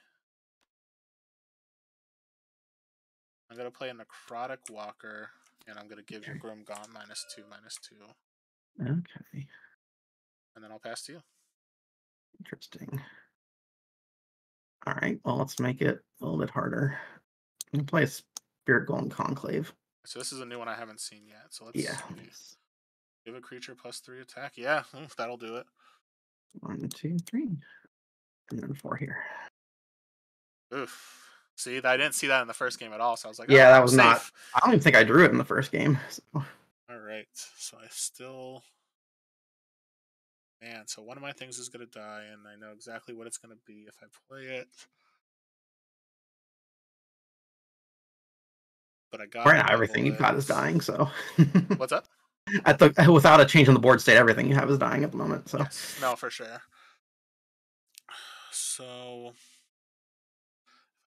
I'm gonna play a Necrotic Walker, and I'm gonna give your Grimgaunt -2/-2, Okay. and then I'll pass to you. Interesting. All right. Well, let's make it a little bit harder. I'm gonna play a Spirit Golem Conclave. So this is a new one I haven't seen yet. So let's Yeah. see. Give a creature +3 attack. Yeah, that'll do it. 1, 2, 3, and then 4 here. Oof. See, I didn't see that in the first game at all, so I was like, Yeah, oh, that I'm was not. safe. I don't even think I drew it in the first game. So. All right. So I still. Man, so one of my things is going to die, and I know exactly what it's going to be if I play it. But I got Right to now, everything level you've got is it. dying. So. What's up? Without a change in the board state, everything you have is dying at the moment. So. Yes. No, for sure. So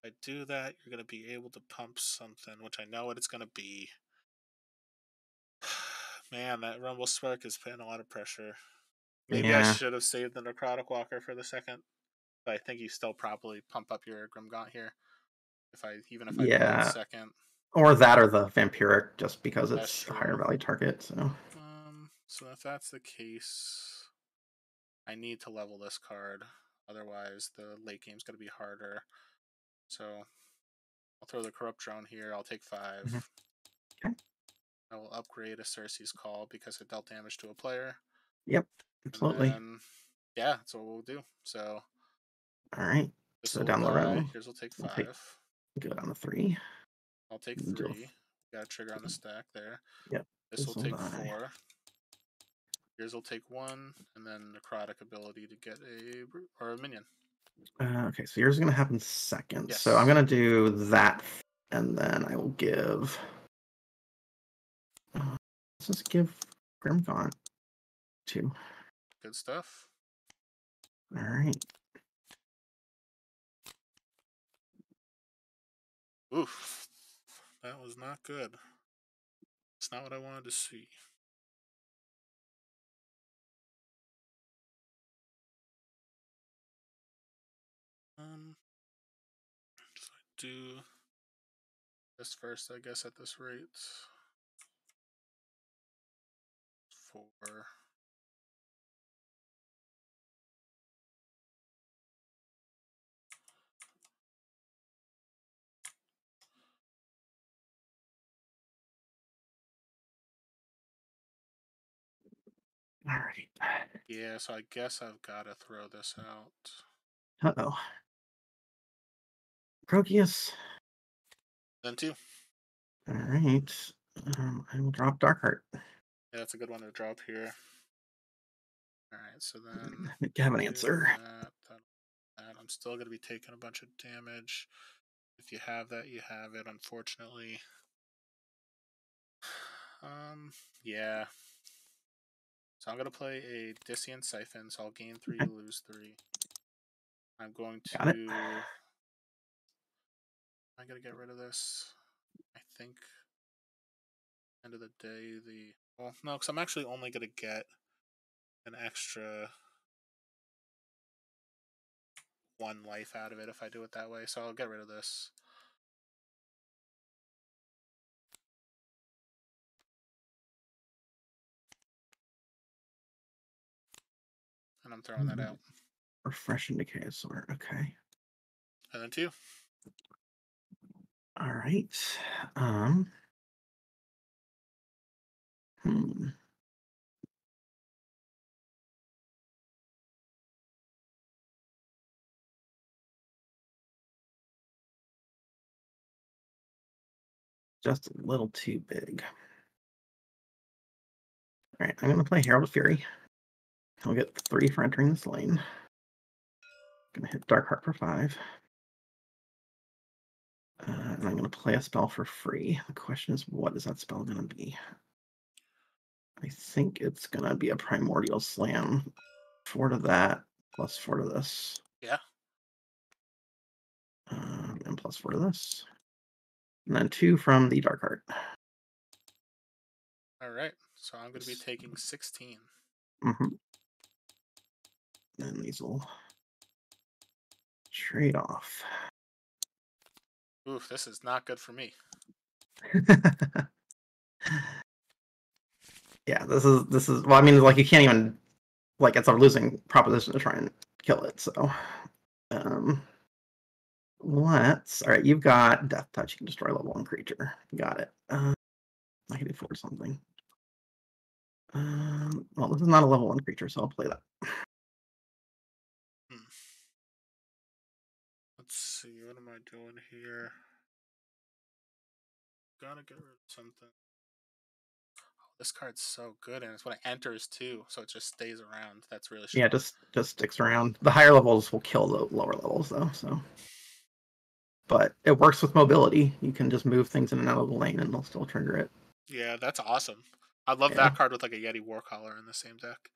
if I do that, you're going to be able to pump something, which I know what it's going to be. Man, that Rumble Spark is putting a lot of pressure. Maybe I Yeah. should have saved the Necrotic Walker for the second, but I think you still probably pump up your Grimgaunt here. Even if I play it Yeah. second. Or that, or the Vampiric, just because That's it's a higher true. value target. So. So if that's the case, I need to level this card. Otherwise, the late game's going to be harder. So I'll throw the corrupt drone here. I'll take 5. Mhm. Okay. I will upgrade a Cersei's Call because it dealt damage to a player. Yep. And Absolutely. then, yeah, that's what we'll do. So All right. this So will down the die. row, Here's will take we'll take 5. go down to 3. I'll take Deal. 3. Got a trigger on the stack there. Yep. This will This will take die. 4. Here's will take 1, and then necrotic ability to get a minion. Okay, so yours is gonna happen second. Yes. So I'm gonna do that, and then I will give. Let's just give Grimgaunt 2. Good stuff. All right. Oof. That was not good. It's not what I wanted to see. If I do this first, I guess at this rate. 4. All right. Yeah, so I guess I've got to throw this out. Uh-oh. Proteus. Then 2. All right. I will drop Darkheart. Yeah, that's a good one to drop here. Alright, so then I think I have an answer. that. I'm still going to be taking a bunch of damage. If you have that, you have it, unfortunately. Yeah. So I'm going to play a Dissient Siphon, so I'll gain 3, Okay. lose 3. I'm going Got it. to... I got to get rid of this. I think end of the day, well, no, because I'm actually only going to get an extra 1 life out of it if I do it that way, so I'll get rid of this. And I'm throwing that out. Refresh Indicator. Okay. And then 2. All right. Hmm. Just a little too big. All right, I'm going to play Herald of Fury. I'll get 3 for entering this lane. Going to hit Darkheart for 5. And I'm going to play a spell for free. The question is, what is that spell going to be? I think it's going to be a Primordial Slam. 4 to that, plus 4 to this. Yeah. And plus 4 to this. And then 2 from the Darkheart. Alright, so I'm going to be taking 16. Mm-hmm. And these will trade off. Oof, this is not good for me. Yeah, this is well, I mean, like, you can't even, like, it's a losing proposition to try and kill it, so all right, you've got Death Touch. You can destroy level 1 creature. Got it. I can do 4 something. Well, this is not a level 1 creature, so I'll play that. Let's see, what am I doing here? Gotta get rid of something. Oh, this card's so good, and it's when it enters too, so it just stays around. That's really strong. Yeah, just sticks around. The higher levels will kill the lower levels, though, so. But it works with mobility. You can just move things in and out of the lane, and they'll still trigger it. Yeah, that's awesome. I love Yeah. that card with like a Yeti Warcaller in the same deck.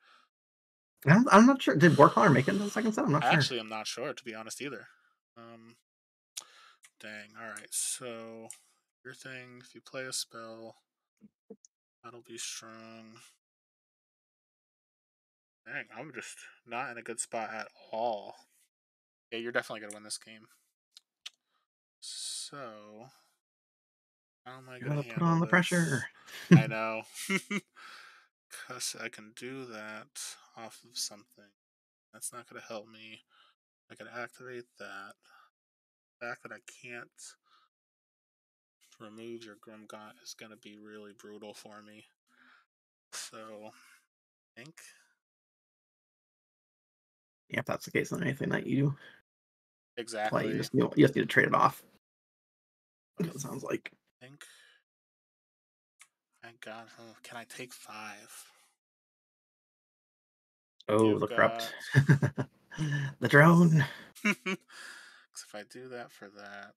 I'm not sure. Did Warcaller make it into the second set? I'm not sure. Actually, I'm not sure, to be honest, either. Dang. Alright, so your thing, if you play a spell, that'll be strong. Dang, I'm just not in a good spot at all. Yeah, you're definitely going to win this game. So, how am I going to Gotta put handle on the this? pressure. I know. Because I can do that off of something. That's not going to help me. I can activate that. The fact that I can't remove your Grimgaunt is going to be really brutal for me. So, I think. Yeah, if that's the case, then anything that you play, Exactly. you just need to trade it off. I It sounds like. think I got. Oh, can I take 5? Oh, You've the corrupt. got. The drone. Because if I do that for that,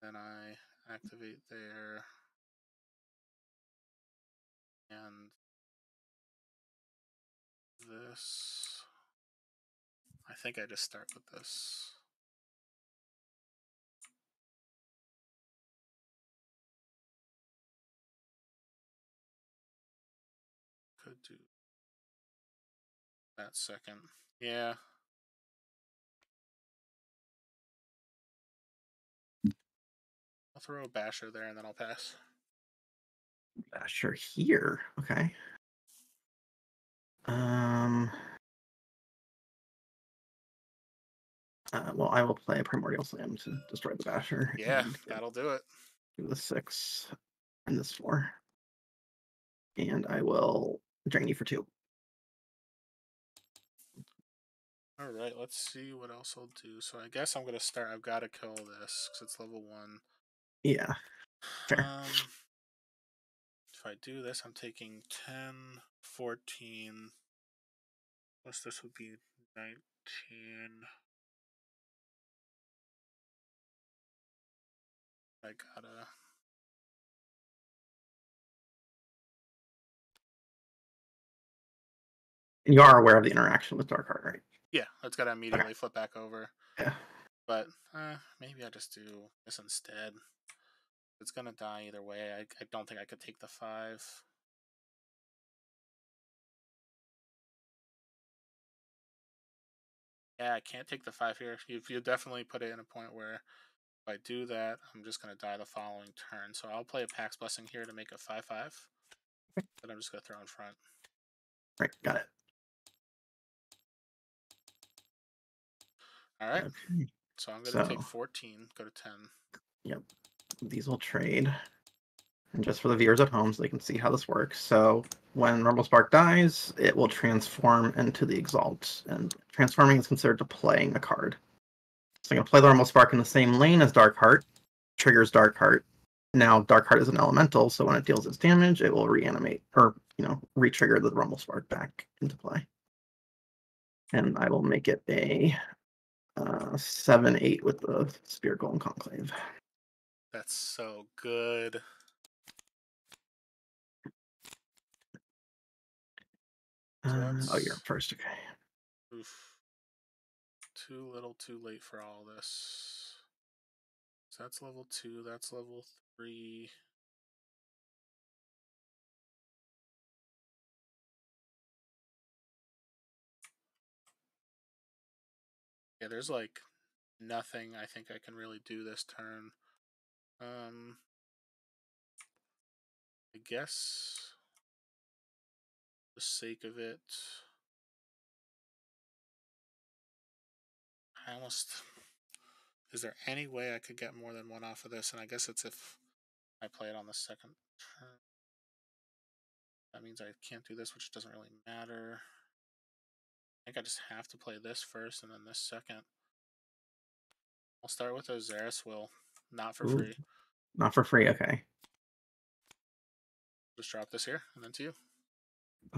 then I activate there, and this. I think I just start with this. Could do that second. Yeah. I'll throw a basher there and then I'll pass. Sure, here. Okay. Well, I will play a Primordial Slam to destroy the Basher Yeah, and that'll do it. do the 6 and this 4. And I will drain you for 2. All right, let's see what else I'll do. So I guess I'm going to start. I've got to kill this because it's level 1. Yeah, fair. If I do this, I'm taking 10, 14. Plus this would be 19. I gotta. And you are aware of the interaction with Dark Heart, right? Yeah, it's gotta Okay. immediately flip back over. Yeah. But maybe I just do this instead. It's gonna die either way. I don't think I could take the 5. Yeah, I can't take the 5 here. You definitely put it in a point where if I do that, I'm just gonna die the following turn. So I'll play a Pax Blessing here to make a 5/5. That I'm just gonna throw in front. Right, got it. All right. Okay. So I'm gonna take 14, go to 10. Yep. These will trade. And just for the viewers at home, so they can see how this works. So when Rumblespark dies, it will transform into the Exalt, and transforming is considered to playing a card. So I'm going to play the Rumblespark in the same lane as Darkheart, triggers Darkheart. Now Darkheart is an elemental, so when it deals its damage, it will reanimate, or, re-trigger the Rumblespark back into play. And I will make it a 7/8 with the Spirit Golem Conclave. That's so good. So Oh, you're up first, okay. Oof. Too little, too late for all this. So that's level 2, that's level 3. Yeah, there's like nothing I think I can really do this turn. I guess for the sake of it, I almost. Is there any way I could get more than 1 off of this? And I guess it's if I play it on the second turn. That means I can't do this, which doesn't really matter. I think I just have to play this first and then this second. I'll start with a Zaris Will, not for free. Not for free, okay. Just drop this here and then to you.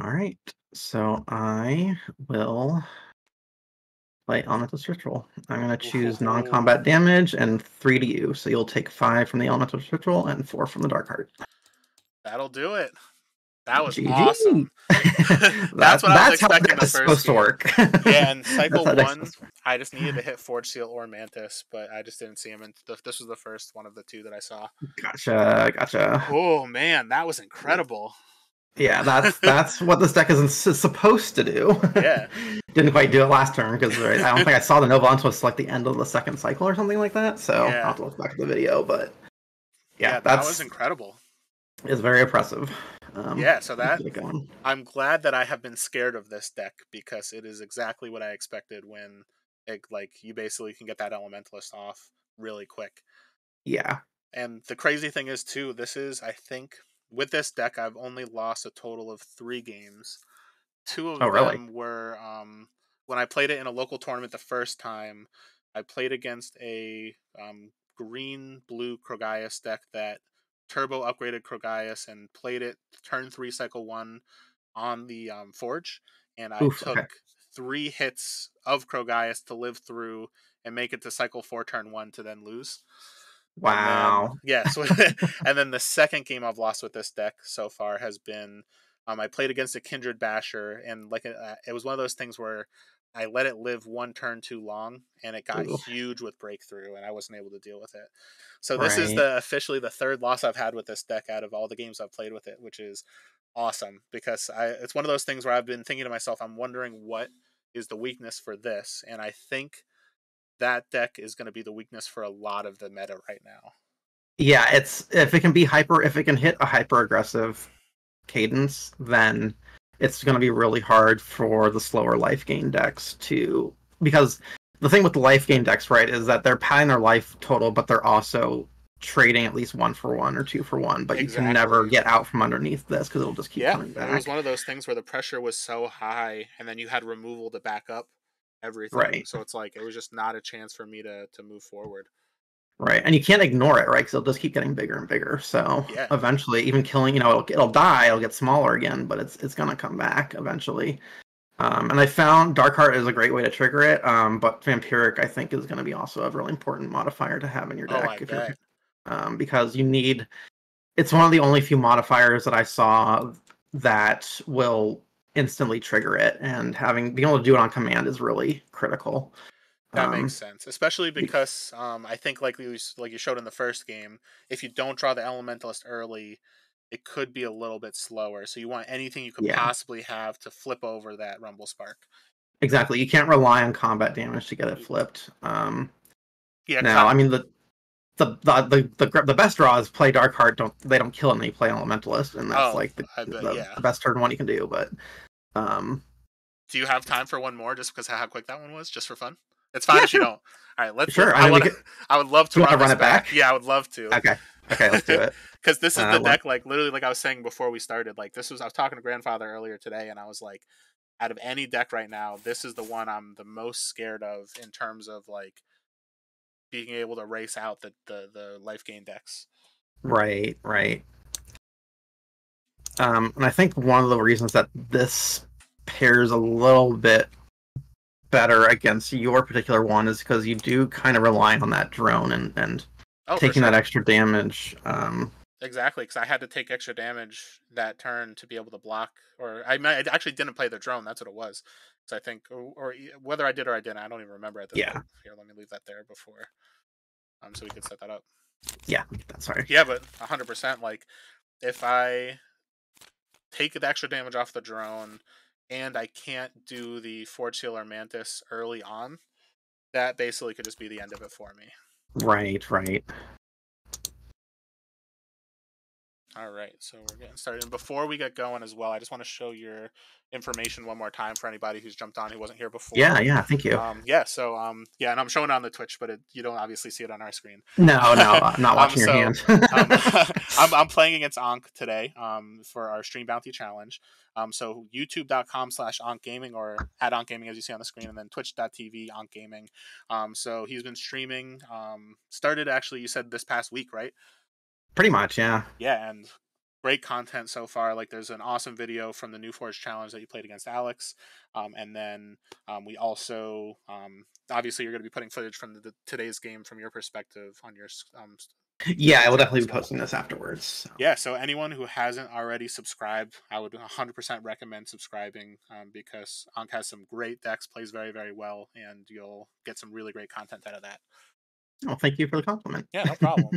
All right, so I will play Elemental Ritual. I'm going to choose non-combat damage and 3 to you, so you'll take 5 from the Elemental Ritual and 4 from the Dark Heart. That'll do it. That was GG. awesome. That's what I was expecting the first game. Work. Yeah, in cycle 1, I just needed to hit Forge Seal or Mantis, but I just didn't see him. And this was the first one of the 2 that I saw. Gotcha. Oh man, that was incredible. Yeah, that's what this deck is supposed to do. Yeah. Didn't quite do it last turn because I don't think I saw the Nova until it's like the end of the second cycle or something like that. So yeah. I'll have to look back at the video, but yeah, that was incredible. It's very impressive. Yeah, so I'm glad that I have been scared of this deck because it is exactly what I expected when like you basically can get that elementalist off really quick. Yeah. And the crazy thing is too, this is, I think, with this deck I've only lost a total of 3 games. Two Oh, of really? them were when I played it in a local tournament the first time. I played against a green blue Krogaius deck that turbo upgraded Krogaius and played it turn 3 cycle 1 on the Forge, and I Oof. took Okay. 3 hits of Krogaius to live through and make it to cycle 4 turn 1 to then lose. And then Wow. yes, and then the second game I've lost with this deck so far has been I played against a Kindred Basher, and like it was one of those things where I let it live 1 turn too long, and it got Oof. huge with breakthrough, and I wasn't able to deal with it. So this is Right. the officially the third loss I've had with this deck out of all the games I've played with it, which is awesome because it's one of those things where I've been thinking to myself, I'm wondering what is the weakness for this, and I think that deck is going to be the weakness for a lot of the meta right now. Yeah, it's if it can be if it can hit a hyper aggressive cadence, then it's going to be really hard for the slower life gain decks to, because the thing with the life gain decks, right, is that they're padding their life total, but they're also trading at least 1 for 1 or 2 for 1. But you can never Exactly. get out from underneath this because it'll just keep Yeah, coming it was back. one of those things where the pressure was so high, and then you had removal to back up everything. Right. So it's like it was just not a chance for me to move forward. Right, and you can't ignore it, right? Because it'll just keep getting bigger and bigger. So Yeah. eventually, even killing, it'll die, it'll get smaller again, but it's gonna come back eventually. And I found Darkheart is a great way to trigger it, but Vampiric I think is going to be also a really important modifier to have in your Oh, I deck if you're, bet. because you need. It's one of the only few modifiers that I saw that will instantly trigger it, and being able to do it on command is really critical. That makes Um, sense, especially because I think like you showed in the first game, if you don't draw the elementalist early, it could be a little bit slower. So you want anything you could yeah, possibly have to flip over that Rumble Spark. exactly. You can't rely on combat damage to get it flipped. Yeah, because Now, I I mean the best draws play Darkheart. Don't kill it, and you play Elementalist, and that's oh like the I bet the, yeah. the best turn one you can do. But um, Do you have time for one more, just because of how quick that one was, just for fun? It's fine yeah, if you sure, don't. All right, let's. sure. I I mean, want to. I would love to you want to run run this it back. back? Yeah, I would love to. Okay, okay, let's do it. Because this is the Let deck, like literally, like I was saying before we started. Like this was, I was talking to grandfather earlier today, and I was like, out of any deck right now, this is the one I'm the most scared of in terms of like being able to race out the life gain decks. right. And I think one of the reasons that this pairs a little bit better against your particular one is because you do kind of rely on that drone and Oh, for taking that sure. extra damage. Exactly, because I had to take extra damage that turn to be able to block, or I actually didn't play the drone. That's what it was. So I think, whether I did or I didn't, I don't even remember at this point. Yeah, Here, let me leave that there before, so we could set that up. yeah, that's right. Yeah, but 100%. Like, if I take the extra damage off the drone, and I can't do the Forge Seal or Mantis early on, that basically could just be the end of it for me. Right. All right, so we're getting started. And before we get going as well, I just want to show your information one more time for anybody who's jumped on who wasn't here before. Yeah, thank you. Yeah, and I'm showing it on the Twitch, but you don't obviously see it on our screen. No, I'm not watching your So hand. I'm playing against Anque today for our Stream Bounty Challenge. So youtube.com/AnqueGaming or at AnqueGaming as you see on the screen, and then twitch.tv AnqueGaming. So he's been streaming. Started actually, you said this past week, right? Pretty much, yeah. Yeah, and great content so far. Like, there's an awesome video from the New Forge Challenge that you played against Alex, and then we also obviously you're going to be putting footage from today's game from your perspective on your Yeah, I YouTube will channel definitely as be well. posting this afterwards. So. Yeah, so anyone who hasn't already subscribed, I would 100% recommend subscribing because Anque has some great decks, plays very, very well, and you'll get some really great content out of that. Well, thank you for the compliment. Yeah, no problem.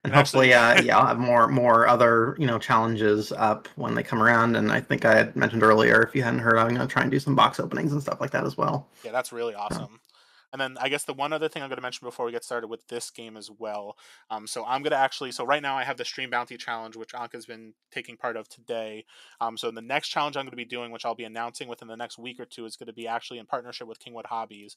And And hopefully, actually, yeah, I'll have more other challenges up when they come around. And I think I had mentioned earlier, if you hadn't heard, I'm going to try and do some box openings and stuff like that as well. yeah, that's really So, awesome. And then I guess the one other thing I'm going to mention before we get started with this game as well. So I'm going to actually, so right now I have the Stream Bounty Challenge, which Anque has been taking part of today. So the next challenge I'm going to be doing, which I'll be announcing within the next week or two, is going to be actually in partnership with Kingwood Hobbies.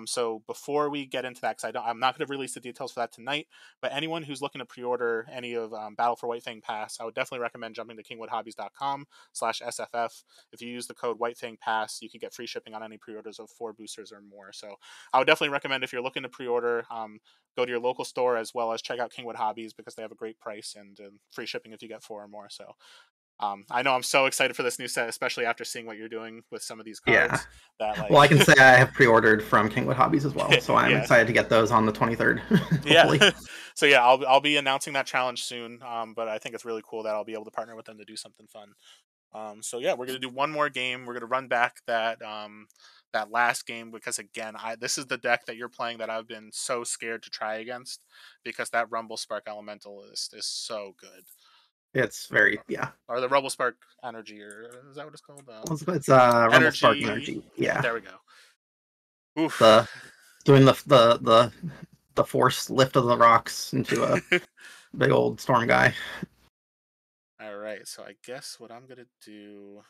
So before we get into that, because I'm not going to release the details for that tonight, but anyone who's looking to pre-order any of Battle for White Fang Pass, I would definitely recommend jumping to kingwoodhobbies.com/SFF. If you use the code White Fang Pass, you can get free shipping on any pre-orders of 4 boosters or more. So I would definitely recommend if you're looking to pre-order, go to your local store as well as check out Kingwood Hobbies because they have a great price and free shipping if you get 4 or more. So I know I'm so excited for this new set, especially after seeing what you're doing with some of these Yeah. cards. That Well, I like, can say I have pre-ordered from Kingwood Hobbies as well, so I'm yeah, excited to get those on the 23rd, yeah. hopefully. So yeah, I'll be announcing that challenge soon. But I think it's really cool that I'll be able to partner with them to do something fun. So yeah, we're gonna do one more game. We're gonna run back that last game because again, this is the deck that you're playing that I've been so scared to try against because that Rumble Spark Elemental is so good. It's very, yeah. Or the Rumble Spark Energy, or is that what it's called? It's Rumble Spark Energy. Energy. Yeah. There we go. Oof. The doing the force lift of the rocks into a big old storm guy. All right, so I guess what I'm gonna do.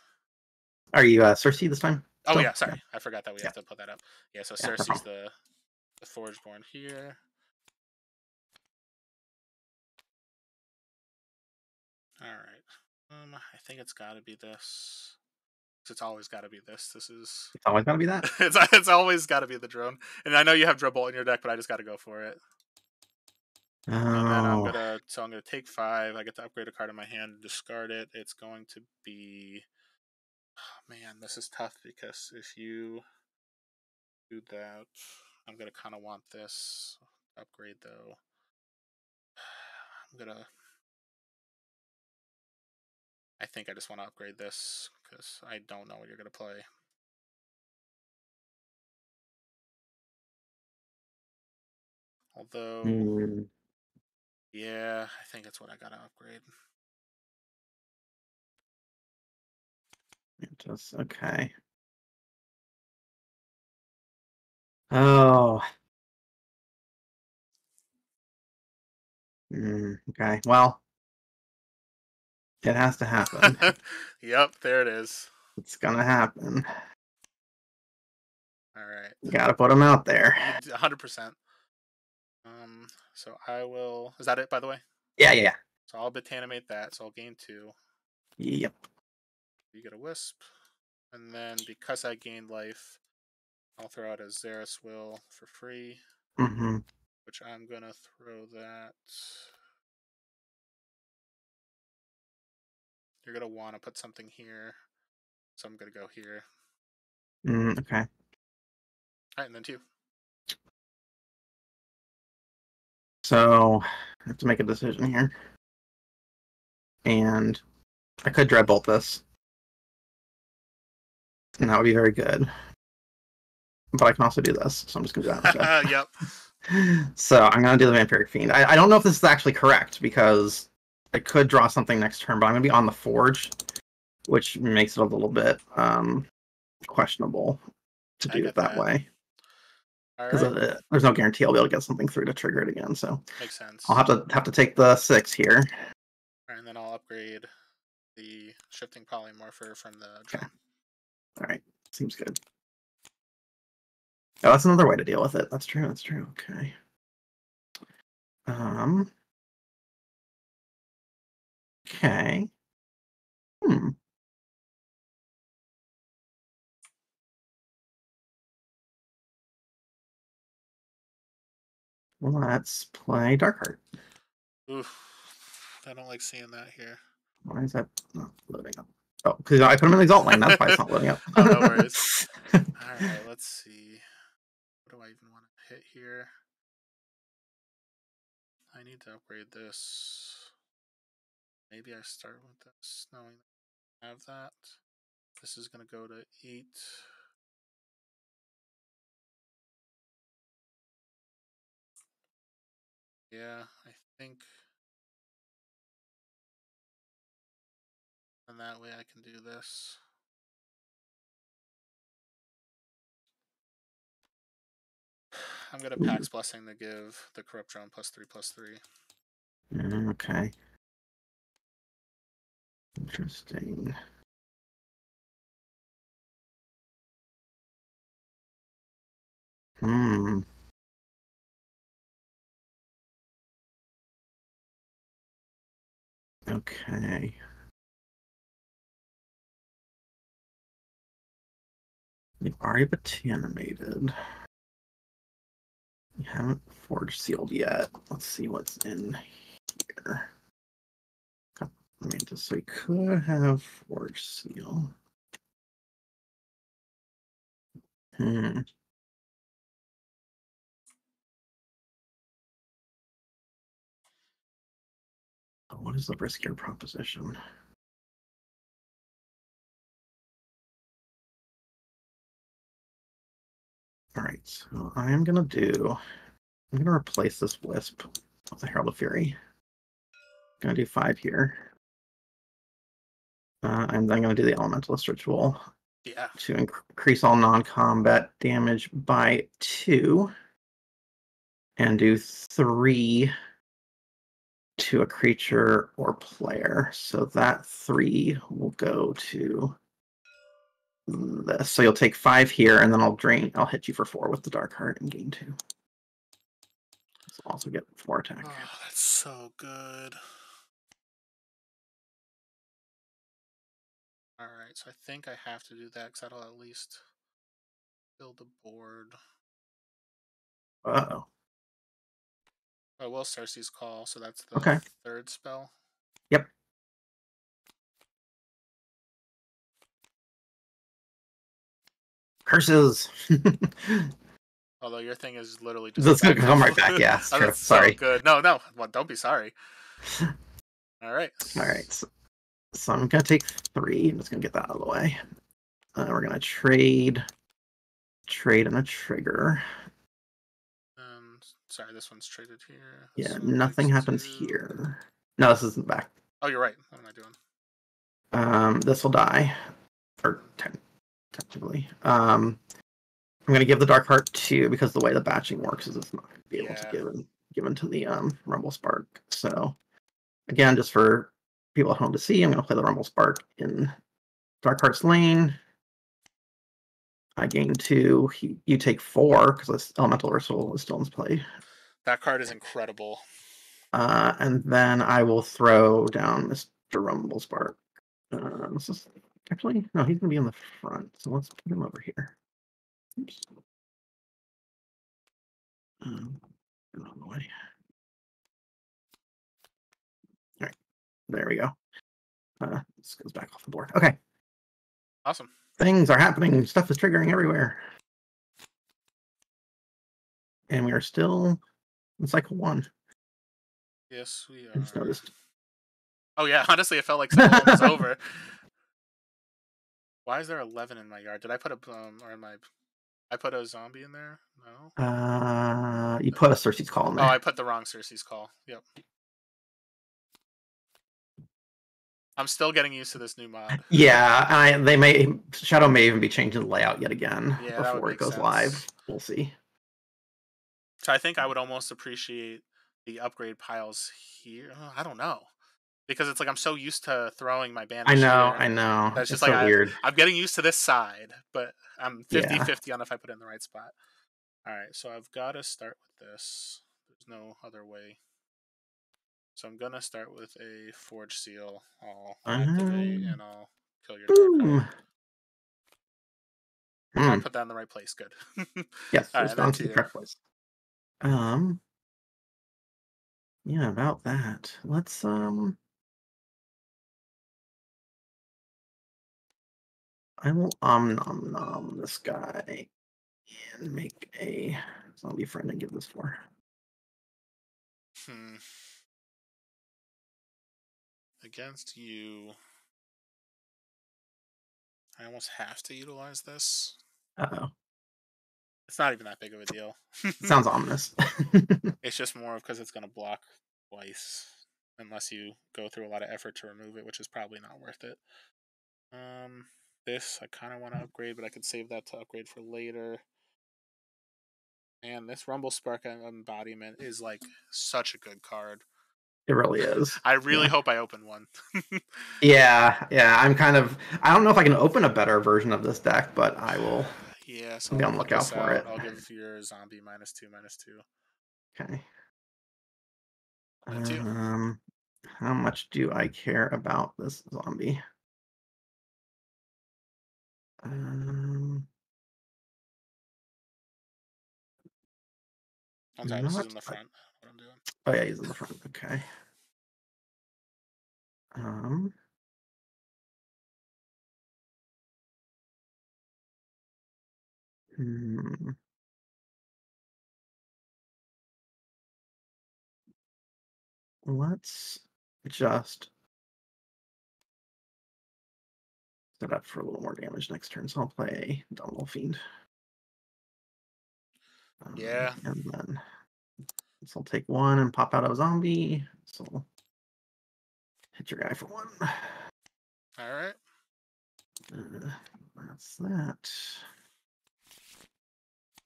Are you Cersei this time? Oh Still? yeah, Yeah. sorry, I forgot that we Yeah. have to put that up. Yeah, so Yeah. No Cersei's problem. the Forgeborn here. All right. I think it's got to be this. It's always got to be this. This is It's always gotta be that. it's always got to be the drone. And I know you have Dribble in your deck, but I just got to go for it. And then Oh. I'm gonna take 5. I get to upgrade a card in my hand and discard it. It's going to be, oh, man, this is tough because if you do that, I'm gonna kind of want this upgrade though. I'm gonna. I think I just want to upgrade this because I don't know what you're gonna play. Although, Mm, yeah, I think that's what I gotta upgrade. just okay. Oh. Okay. Well, it has to happen. Yep, there it is. It's gonna happen. All right, Gotta put them out there. you 100%. So I will. Is that it, by the way? Yeah, yeah, yeah. So I'll bit animate that. So I'll gain 2. Yep. You get a wisp, and then because I gained life, I'll throw out a Xeris Will for free, Mm-hmm. which I'm gonna throw that. You're gonna want to put something here, so I'm gonna go here. Okay. All right, and then 2. So I have to make a decision here. And I could Dreadbolt this. And that would be very good. But I can also do this, so I'm just gonna do that instead. Yep. So I'm gonna do the Vampiric Fiend. I don't know if this is actually correct because I could draw something next turn, but I'm gonna be on the Forge, which makes it a little bit questionable to I do it get that that. way. All Because right, there's no guarantee I'll be able to get something through to trigger it again. So makes sense. I'll have to take the 6 here. All right, and then I'll upgrade the shifting polymorpher from the Okay. drone. All right. Seems good. Oh, that's another way to deal with it. That's true. That's true. Okay. Okay. Hmm. Let's play Darkheart. Oof, I don't like seeing that here. Why is that not loading up? Oh, because I put him in the Exalt lane. That's why it's not loading up. Oh, no worries. All right, let's see. What do I even want to hit here? I need to upgrade this. Maybe I start with this, knowing I have that. This is going to go to 8. Yeah, I think. And that way I can do this. I'm gonna Pax Blessing to give the Corrupt Drone +3/+3. Okay. Interesting. Hmm. Okay. You've already botanimated. You haven't forge sealed yet. Let's see what's in here. I mean, so we could have forge seal. Hmm. What is the riskier proposition? All right, so I'm gonna replace this wisp with the Herald of Fury. Gonna do 5 here. I'm then gonna do the Elementalist Ritual to increase all non-combat damage by 2, and do 3 to a creature or player. So that 3 will go to this. So you'll take 5 here, and then I'll hit you for 4 with the Dark Heart and gain 2. So I'll also get 4 attack. Oh, that's so good. Alright, so I think I have to do that because that'll at least build the board. Uh-oh. Oh, well, Cersei's Call, so that's the Okay. 3rd spell. Yep. Curses! Although your thing is literally just That's gonna back come up. right back, yeah, it's Oh, true. that's so Sorry. good. No, well, don't be sorry. Alright. Alright, so I'm gonna take 3. I'm just gonna get that out of the way. We're gonna trade and a trigger. Sorry, this one's traded here. Yeah, nothing happens here. No, this isn't back. Oh, you're right. What am I doing? This will die. Or technically. I'm gonna give the Dark Heart 2 because the way the batching works is it's not gonna be able to give into the Rumble Spark. So again, just for people at home to see, I'm gonna play the Rumble Spark in Dark Heart's lane. I gain 2. You take 4 because this Elemental Ritual is still in play. That card is incredible. And then I will throw down Mr. Rumble Spark. This is actually no, he's gonna be in the front, so let's put him over here. Oops. Get out of the way. All right, there we go. This goes back off the board. Okay. Awesome. Things are happening. Stuff is triggering everywhere. And we are still in cycle 1. Yes, we are. I just noticed. Oh yeah, honestly, it felt like cycle 1 was over. Why is there 11 in my yard? Did I put I put a zombie in there? No. You put a Cersei's Call in there. Oh, I put the wrong Cersei's Call. Yep. I'm still getting used to this new mod. Yeah, Shadow may even be changing the layout yet again before it goes live. We'll see. So I think I would almost appreciate the upgrade piles here. I don't know. Because it's like I'm so used to throwing my banish here. I know. That's just it's like so weird. I'm getting used to this side, but I'm 50-50 on if I put it in the right spot. Alright, so I've got to start with this. There's no other way. So I'm gonna start with a Forge Seal. I'll activate and I'll kill your Dark Heart. I put that in the right place. Good. Yes, it's gone to the correct place. Yeah, about that. Let's I will nom this guy and make a zombie friend and give this 4. Against you, I almost have to utilize this. Uh-oh. It's not even that big of a deal. Sounds ominous. It's just more because it's going to block twice. Unless you go through a lot of effort to remove it, which is probably not worth it. This, I kind of want to upgrade, but I could save that to upgrade for later. man, this Rumble Spark embodiment is like such a good card. It really is. I really Yeah. hope I open one. Yeah, yeah. I don't know if I can open a better version of this deck, but I will Yeah, so be I'll on the put lookout this for out. it. I'll give your zombie -2/-2. Okay. And 2. How much do I care about this zombie? Um, I'm sorry, this is not. in the front. What I'm doing. Oh yeah, he's in the front. Okay. Um. hmm, Let's just set up for a little more damage next turn. So I'll play Dumble Fiend. Yeah. And then so I'll take one and pop out a zombie. So hit your guy for one. All right. That's that.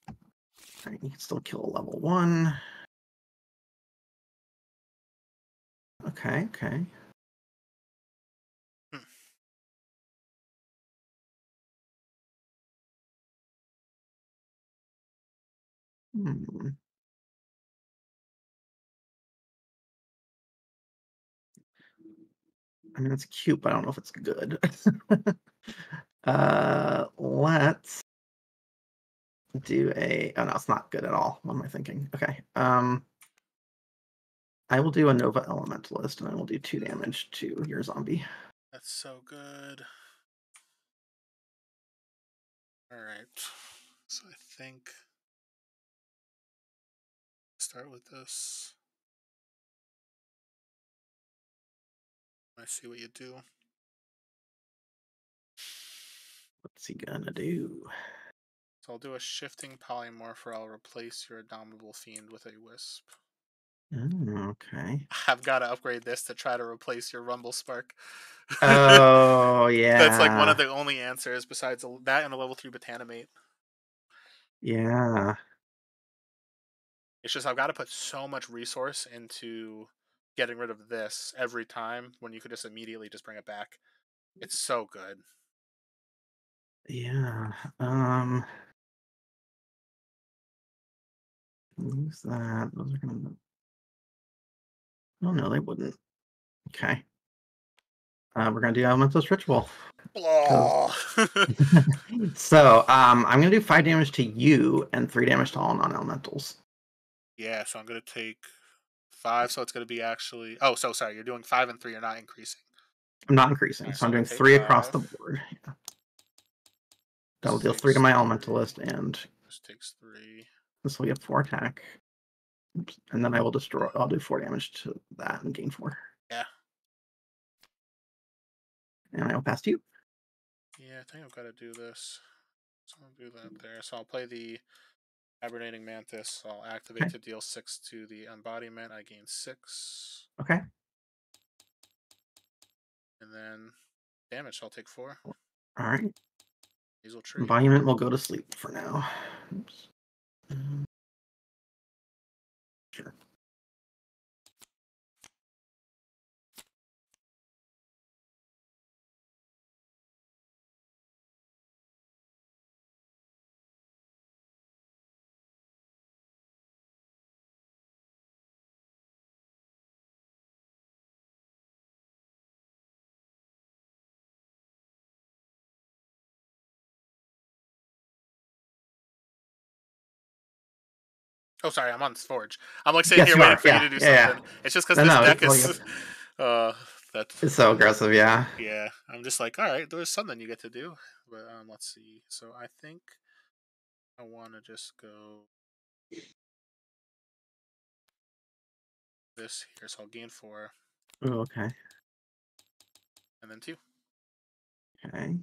All right, you can still kill a level 1. Okay, okay. Hmm. Hmm. I mean, it's cute, but I don't know if it's good. Let's do a. Oh no, it's not good at all. What am I thinking? Okay. I will do a Nova Elementalist, and I will do 2 damage to your zombie. That's so good. All right. So I think start with this. I see what you do. What's he gonna do? So I'll do a shifting polymorph, or I'll replace your Abominable Fiend with a Wisp. Oh, okay. I've got to upgrade this to try to replace your Rumble Spark. Oh That's like one of yeah, the only answers besides that and a level 3 Botanimate. yeah, It's just I've got to put so much resource into getting rid of this every time when you could just immediately just bring it back. It's so good. yeah. Use that. Those are gonna. Oh no, they wouldn't. Okay. We're gonna do Elementalist Ritual. Because Oh. so I'm gonna do 5 damage to you and 3 damage to all non-elementals. Yeah, so I'm gonna take 5, so it's gonna be actually. Oh, so sorry, you're doing 5 and 3. You're not increasing. I'm not All increasing, right, so so I'm I'm gonna doing take 3 across 5. the board. Yeah. That'll This deal 3 to takes my 3. Elementalist, and This takes 3. this will get 4 attack. Oops. And then I will destroy. I'll do 4 damage to that and gain 4. Yeah. And I will pass to you. Yeah, I think I've got to do this. So I'll do that there. So I'll play the Hibernating Mantis. I'll activate Okay. to deal 6 to the embodiment. I gain 6. Okay. And then damage, I'll take 4. All right. Hazel Tree. Embodiment will go to sleep for now. Oops. Sure. Oh, sorry, I'm on Forge. I'm like sitting Yes, here you waiting are. for you Yeah, to do yeah, yeah. something. It's just because No, this no, deck it's all is. good. That. It's so aggressive, yeah. Yeah, I'm just like, all right, there's something you get to do. But let's see. So I think I want to just go this here. So I'll gain 4 Oh, okay. and then 2. Okay.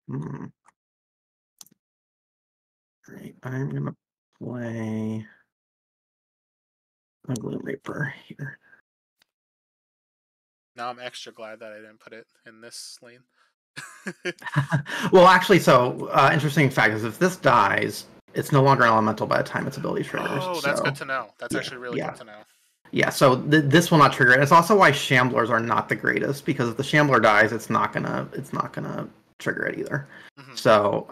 Hmm. Great. I'm gonna play a Gloom Reaper here. Now I'm extra glad that I didn't put it in this lane. Well, actually, so interesting fact is if this dies, it's no longer an elemental by the time its ability triggers. Oh, that's good So to know. That's yeah, actually really good yeah, to know. yeah. So this will not trigger it. It's also why Shamblers are not the greatest because if the Shambler dies, it's not gonna trigger it either. Hmm. So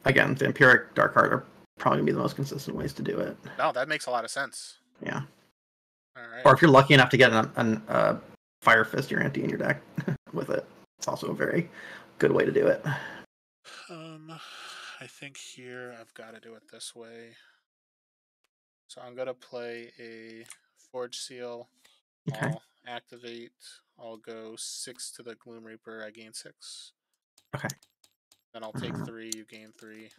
again, the Vampiric Dark Heart are probably gonna be the most consistent ways to do it. No, that makes a lot of sense. Yeah. All Or right. if you're lucky enough to get Fire Fist your anti in your deck with it, it's also a very good way to do it. I think here I've got to do it this way. So I'm gonna play a Forge Seal. Okay. I'll activate. I'll go 6 to the Gloom Reaper. I gain 6. Okay. Then I'll take 3. You gain 3.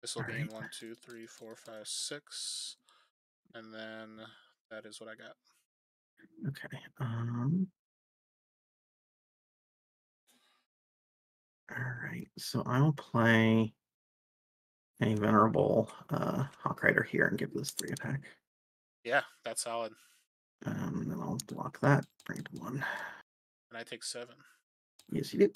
This will All gain right. 1, 2, 3, 4, 5, 6. And then that is what I got. Okay. All right. So I will play a Venerable Hawk Rider here and give this 3 attack. Yeah, that's solid. Then I'll block that, bring it to 1. And I take 7. Yes, you do.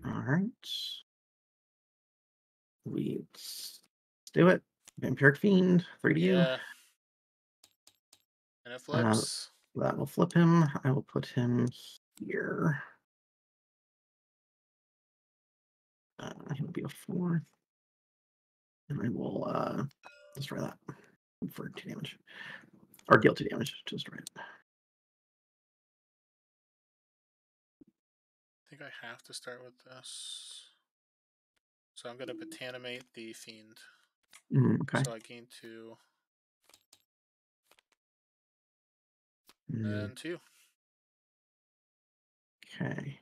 All right. Let's do it. Vampiric Fiend, 3 to you. Yeah. And it Uh, flips. that will flip him. I will put him here. He'll be a 4th. And I will destroy that for 2 damage. Or deal 2 damage to destroy it. I think I have to start with this. So I'm going to Botanimate the Fiend. Okay. So I gain 2. Mm, And 2. okay.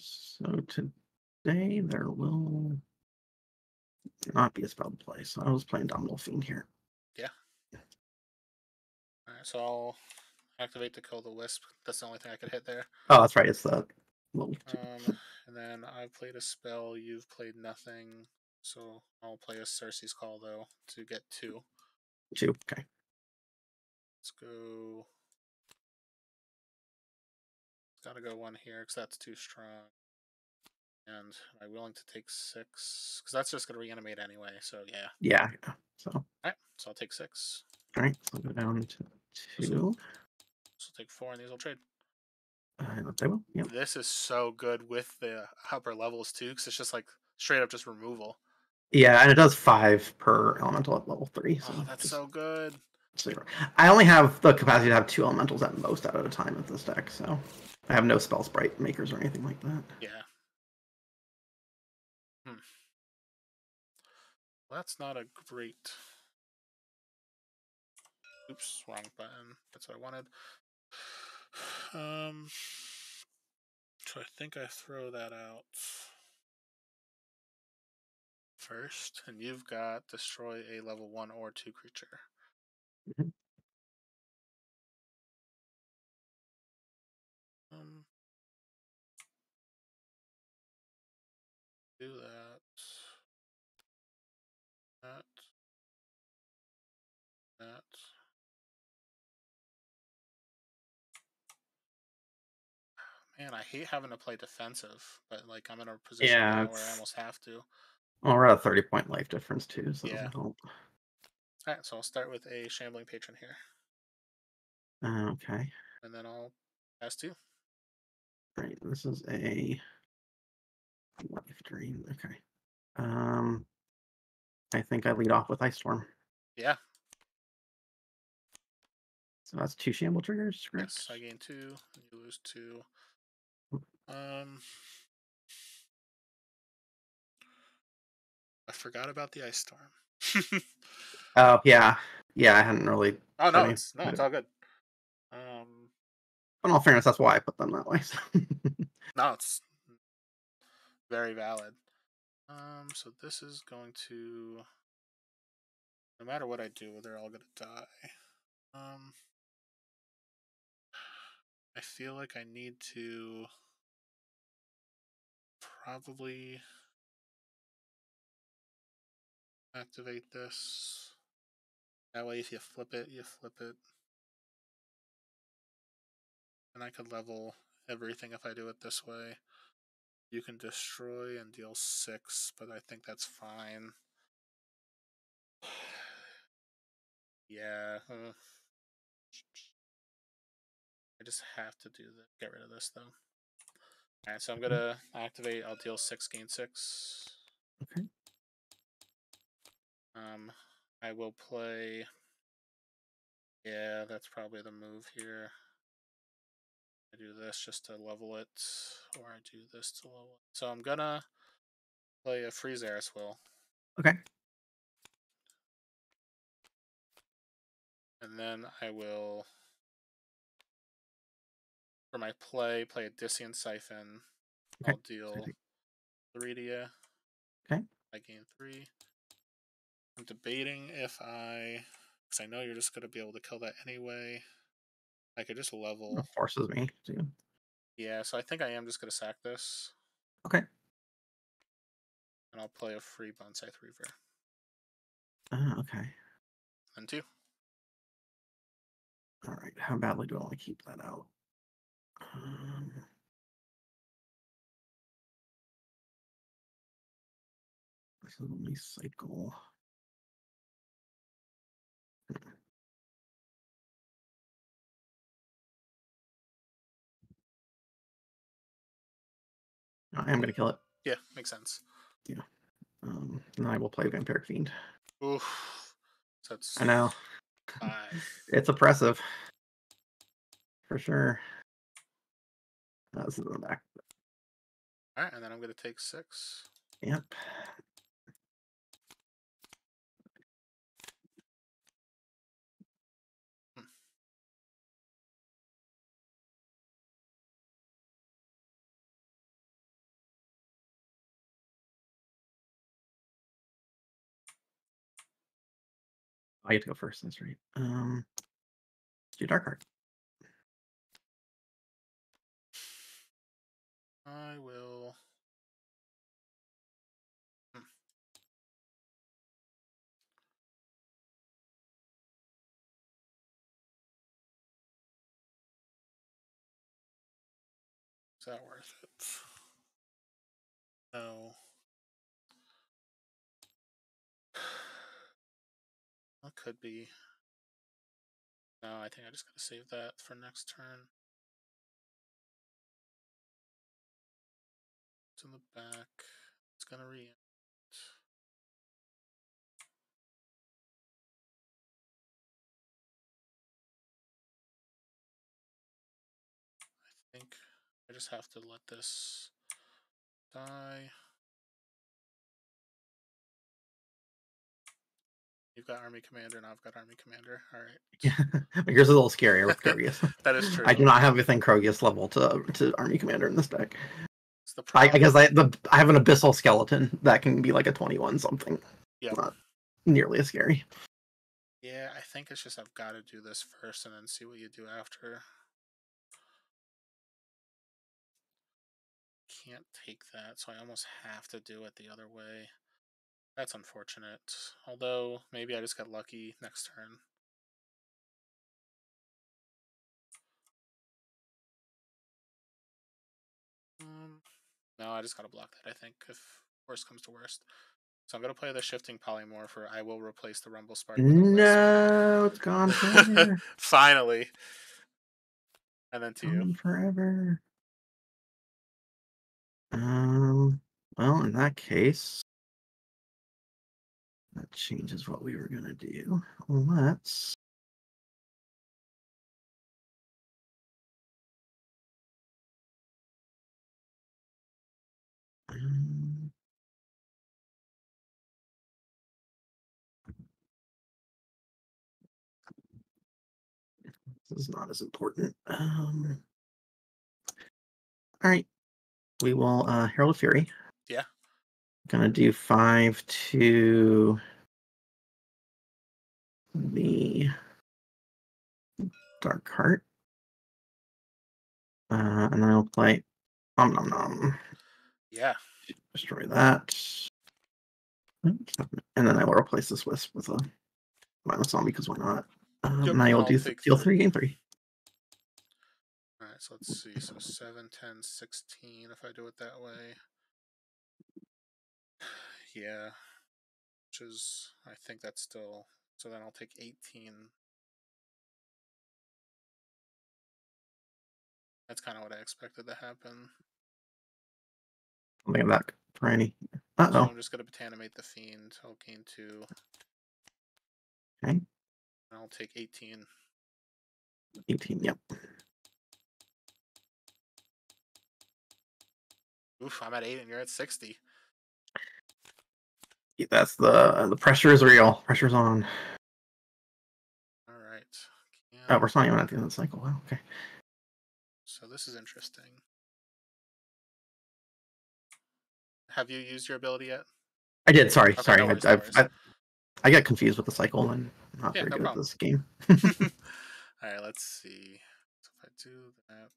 So today there will not be a spell to play. So I was playing Dominal Fiend here. Yeah. Alright, so I'll activate to kill the Wisp. That's the only thing I could hit there. Oh, that's right. It's the little And then I've played a spell. You've played nothing. So I'll play a Cersei's Call, though, to get 2. 2. Okay. Let's go. Gotta go 1 here, because that's too strong. And am I willing to take 6? Because that's just going to reanimate anyway, so yeah. Yeah. So, Alright, so I'll take 6. all right. So I'll go down to 2. So take 4, and these will trade. They will. Yep. This is so good with the upper levels, too, because it's just like straight up just removal. Yeah, and it does 5 per elemental at level 3. So Oh, that's so good. I only have the capacity to have 2 elementals at most out at a time with this deck, so I have no spell sprite makers or anything like that. Yeah. Well, that's not a great. Oops, wrong button. That's what I wanted. So I think I throw that out first, and you've got destroy a level 1 or 2 creature. Mhm. Um, do that. That. That. Man, I hate having to play defensive, but like I'm in a position Yeah, now where I it's almost have to. well, we're at a 30-point life difference too, so that Yeah. doesn't help. Alright, so I'll start with a Shambling Patron here. Okay. And then I'll pass 2. Right. This is a life drain. Okay. I think I lead off with Ice Storm. Yeah. So that's 2 Shamble triggers, correct? Yes, I gain 2, and you lose 2. I forgot about the Ice Storm. Oh yeah, yeah. I hadn't really Oh put no, any. it's all good. In all fairness, that's why I put them that way. So. No, it's very valid. So this is going to, no matter what I do, they're all gonna die. I feel like I need to probably activate this. That way, if you flip it, you flip it. And I could level everything if I do it this way. You can destroy and deal 6, but I think that's fine. Yeah. I just have to do that. Get rid of this, though. Alright, so I'm gonna activate. I'll deal 6, gain 6. Okay. I will play. Yeah, that's probably the move here. I do this just to level it, or I do this to level it. So I'm gonna play a Freeze Eris Will. Okay. And then I will, for my play a Disian Siphon. Okay. I'll deal 3 to you. Okay. I gain 3. I'm debating if because I know you're just gonna be able to kill that anyway. I could just level. That forces me to. Yeah, so I think I am just gonna sack this. Okay. And I'll play a free Bonsai Reaver. Okay. And 2. All right. How badly do I want to keep that out? This is only cycle. I am going to kill it. Yeah, makes sense. Yeah. And I will play Vampiric Fiend. Oof. So it's I know. 5. It's oppressive. For sure. This is in the back. Alright, and then I'm going to take 6. Yep. I get to go first. That's right. Let's do Dark Heart. I will. Is that worth it? No. That could be. No, I think I just gotta save that for next turn. It's in the back. It's gonna re-int. I think I just have to let this die. You've got Army Commander, and I've got Army Commander. Alright. Yeah. Yours is a little scarier with Krogius. That is true. I do not have anything Krogius level to Army Commander in this deck. It's the I problem. guess I have an Abyssal Skeleton that can be like a 21 something. Yeah. Not nearly as scary. Yeah, I think it's just I've got to do this first and then see what you do after. Can't take that, so I almost have to do it the other way. That's unfortunate. Although, maybe I just got lucky next turn. No, I just gotta block that, I think, if worst comes to worst. So I'm gonna play the Shifting Polymorph, or I will replace the Rumble Spark with a No, it's gone forever. Finally. And then to you. Forever. Well, in that case, that changes what we were gonna do. Let's. This is not as important. All right. We will Herald of Fury. Yeah. Gonna do 5 to the Dark Heart. And then I'll play Nom Nom Nom. Yeah. Destroy that. And then I will replace this with a Minus zombie, because why not? Yep, Now and you'll I'll do take deal 3. 3, game 3. Alright, so let's see. So 7, 10, 16 if I do it that way. Yeah. Which is, I think that's still, so then I'll take 18. That's kind of what I expected to happen. Something of that for any. So Uh-oh. I'm just going to Botanimate the Fiend. I'll gain 2. Okay. And I'll take 18. 18, yep. Oof, I'm at 8 and you're at 60. That's the pressure is real. Pressure's on. Alright. Oh, we're not even at the end of the cycle. Wow, okay. So this is interesting. Have you used your ability yet? I did, sorry, Okay, sorry. no worries, no worries. I get confused with the cycle and I'm not Yeah, very no good at problem. this game. Alright, let's see. So if I do that,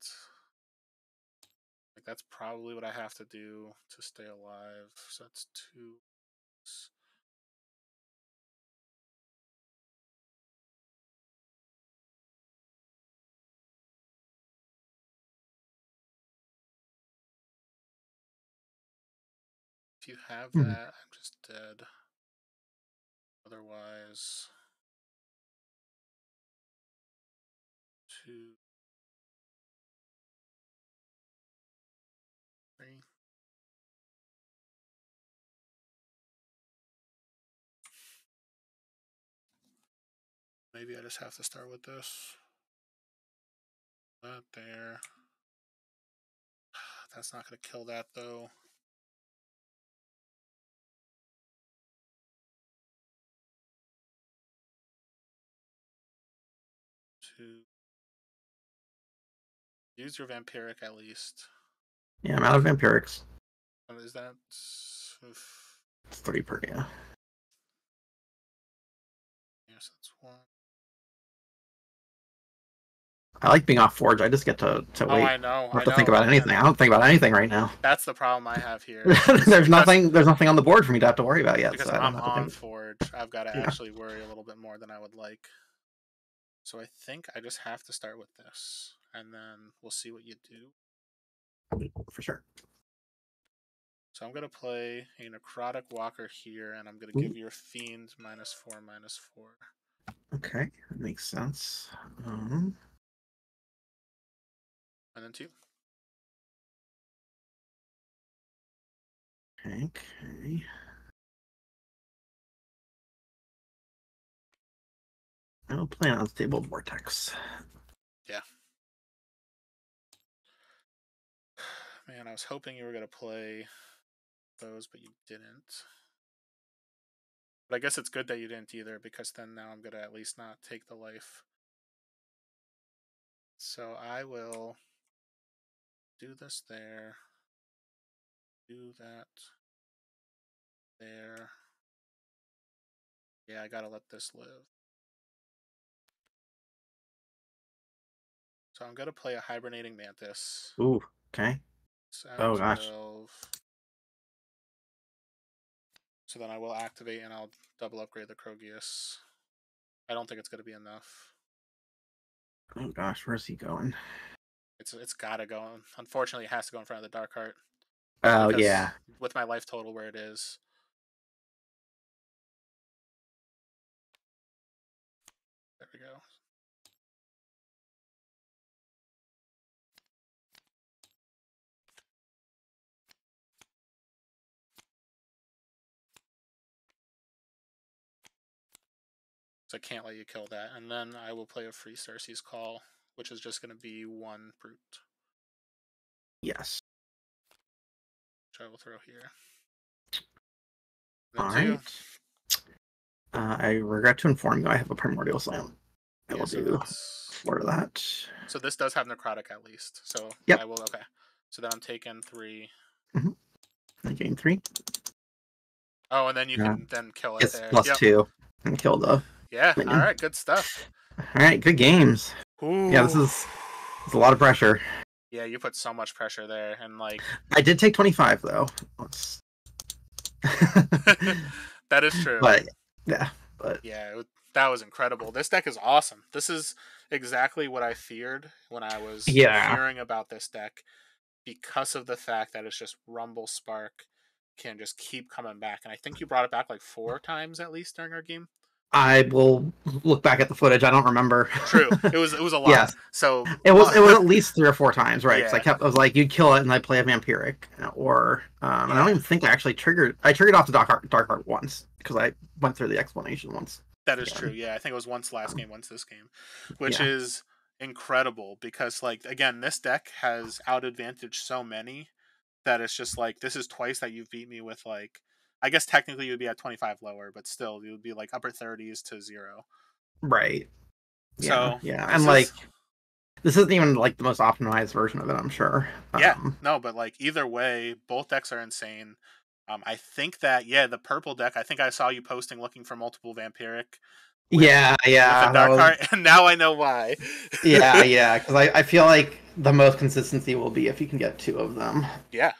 like that's probably what I have to do to stay alive. So that's 2. If you have that, I'm just dead. Otherwise, 2, 3. Maybe I just have to start with this. That there. That's not going to kill that though. Two. Use your vampiric at least. Yeah, I'm out of vampirics. What is that? It's 3 per, yeah. Yes, that's 1. I like being off Forge. I just get to wait. I know. I don't have to think about anything. And I don't think about anything right now. that's the problem I have here. There's nothing on the board for me to have to worry about yet. Because So I don't I'm have to on think. Forge, I've got to actually worry a little bit more than I would like. So I think I just have to start with this, and then we'll see what you do. For sure. So I'm going to play a Necrotic Walker here, and I'm going to give your Fiend -4/-4. Okay, that makes sense. And then 2. Okay. I'll play an unstable vortex. Yeah. Man, I was hoping you were going to play those, but you didn't. But I guess it's good that you didn't either, because then now I'm going to at least not take the life. So I will do this there. Do that there. Yeah, I gotta let this live. So I'm gonna play a hibernating mantis. Ooh, okay. At Oh gosh. 12. So then I will activate and I'll double upgrade the Krogius. I don't think it's gonna be enough. Oh gosh, where's he going? It's gotta go. Unfortunately, it has to go in front of the Dark Heart. Oh Because yeah. with my life total where it is. There we go. So I can't let you kill that. And then I will play a free Cersei's Call, which is just going to be 1 brute. Yes. Which I will throw here. Then All 2. right. I regret to inform you I have a Primordial Slam. I will do 4 of that. So this does have Necrotic at least. So yep. I will, okay. So then I'm taking 3. I gain 3. Oh, and then you can then kill it it's there. Plus 2 and kill the minion. All right, good stuff. All right, good games. Ooh. Yeah, this is a lot of pressure. Yeah, you put so much pressure there, and like I did take 25 though. That is true. But yeah, That was incredible. This deck is awesome. This is exactly what I feared when I was Yeah, hearing about this deck, because of the fact that it's just Rumble Spark can just keep coming back. And I think you brought it back like 4 times at least during our game. I will look back at the footage. I don't remember. True, it was a lot. Yes, So it was at least 3 or 4 times, right? Because yeah, I was like, you'd kill it and I'd play a vampiric, or I don't yeah, even think I actually triggered. I triggered off the Dark Heart once because I went through the explanation once. that is true. Again. Yeah, I think it was once last game, once this game, which Yeah, is incredible because like again, this deck has out advantage so many that it's just like this is twice that you've beat me with like I guess technically you'd be at 25 lower, but still you would be like upper 30s to 0. right. Yeah, So yeah, and this like is this isn't even like the most optimized version of it, I'm sure. yeah, no, but like either way, both decks are insane. I think that yeah, the purple deck. I think I saw you posting looking for multiple vampiric with Yeah, a yeah, that dark was heart, and now I know why. yeah, yeah. Because I feel like the most consistency will be if you can get 2 of them. Yeah.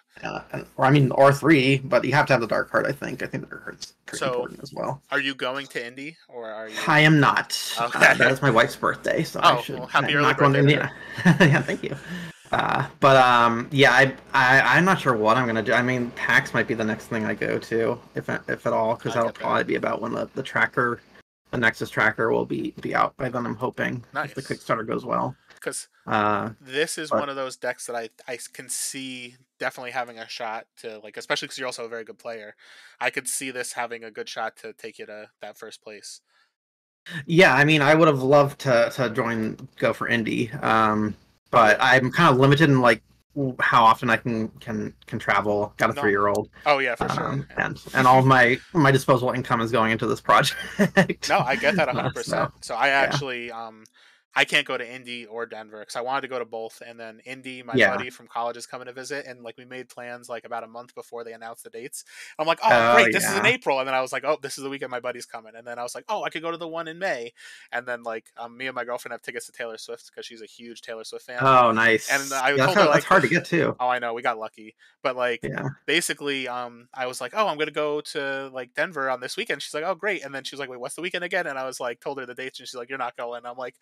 Or I mean, or 3, but you have to have the Dark Heart. I think. I think the Dark Heart's pretty So, important as well. are you going to Indy or are you? I am not. That Okay. is my wife's birthday, so I Oh should. well, happy I'm early not going to birthday to her. India. Yeah, thank you. But yeah, I'm not sure what I'm gonna do. I mean, PAX might be the next thing I go to, if at all, because I that'll get that. probably be about when the tracker, the Nexus tracker, will be out by then. I'm hoping if the Nice. Kickstarter goes well. Because Uh, this is but one of those decks that I can see definitely having a shot to like, especially because you're also a very good player. I could see this having a good shot to take you to that first place. yeah, I mean, I would have loved to go for indie, but Yeah. I'm kind of limited in like how often I can travel. Got a No. 3-year-old, Oh yeah, for sure. and all of my disposable income is going into this project. No, I get that So 100%. So I yeah, actually I can't go to Indy or Denver because I wanted to go to both. And then Indy, my yeah. buddy from college is coming to visit, and like we made plans like about a month before they announced the dates. I'm like, oh Oh great, this is in yeah. April, and then I was like, oh, this is the weekend my buddy's coming, and then I was like, oh, I could go to the one in May, and then like me and my girlfriend have tickets to Taylor Swift because she's a huge Taylor Swift fan, Oh and nice. I Yeah, told her that's like, hard to get to. oh, I know we got lucky, but like Yeah. basically I was like, oh, I'm gonna go to like Denver on this weekend. She's like, oh great, and then she was like, wait, what's the weekend again? And I was like, told her the dates, and she's like, you're not going. I'm like,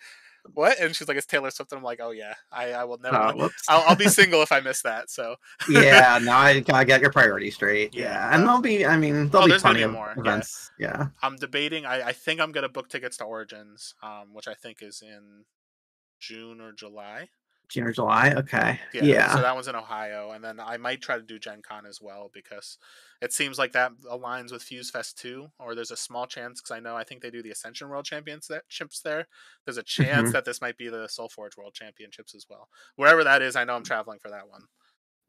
what? And she's like, it's Taylor Swift. And I'm like, oh yeah, I will never. Oh whoops. I'll be single if I miss that. So Yeah. Now I gotta get your priorities straight. yeah, Yeah, and but I mean, there'll oh, be there's gonna plenty be of more. Yeah, events. Yeah. I'm debating. I think I'm gonna book tickets to Origins, which I think is in June or July. June or July. Okay. Yeah, so Yeah. that one's in Ohio, and then I might try to do Gen Con as well because it seems like that aligns with Fuse Fest 2, or there's a small chance because I think they do the Ascension World Championships there. There's a chance Hmm. that this might be the SolForge World Championships as well. Wherever that is, I know I'm traveling for that one.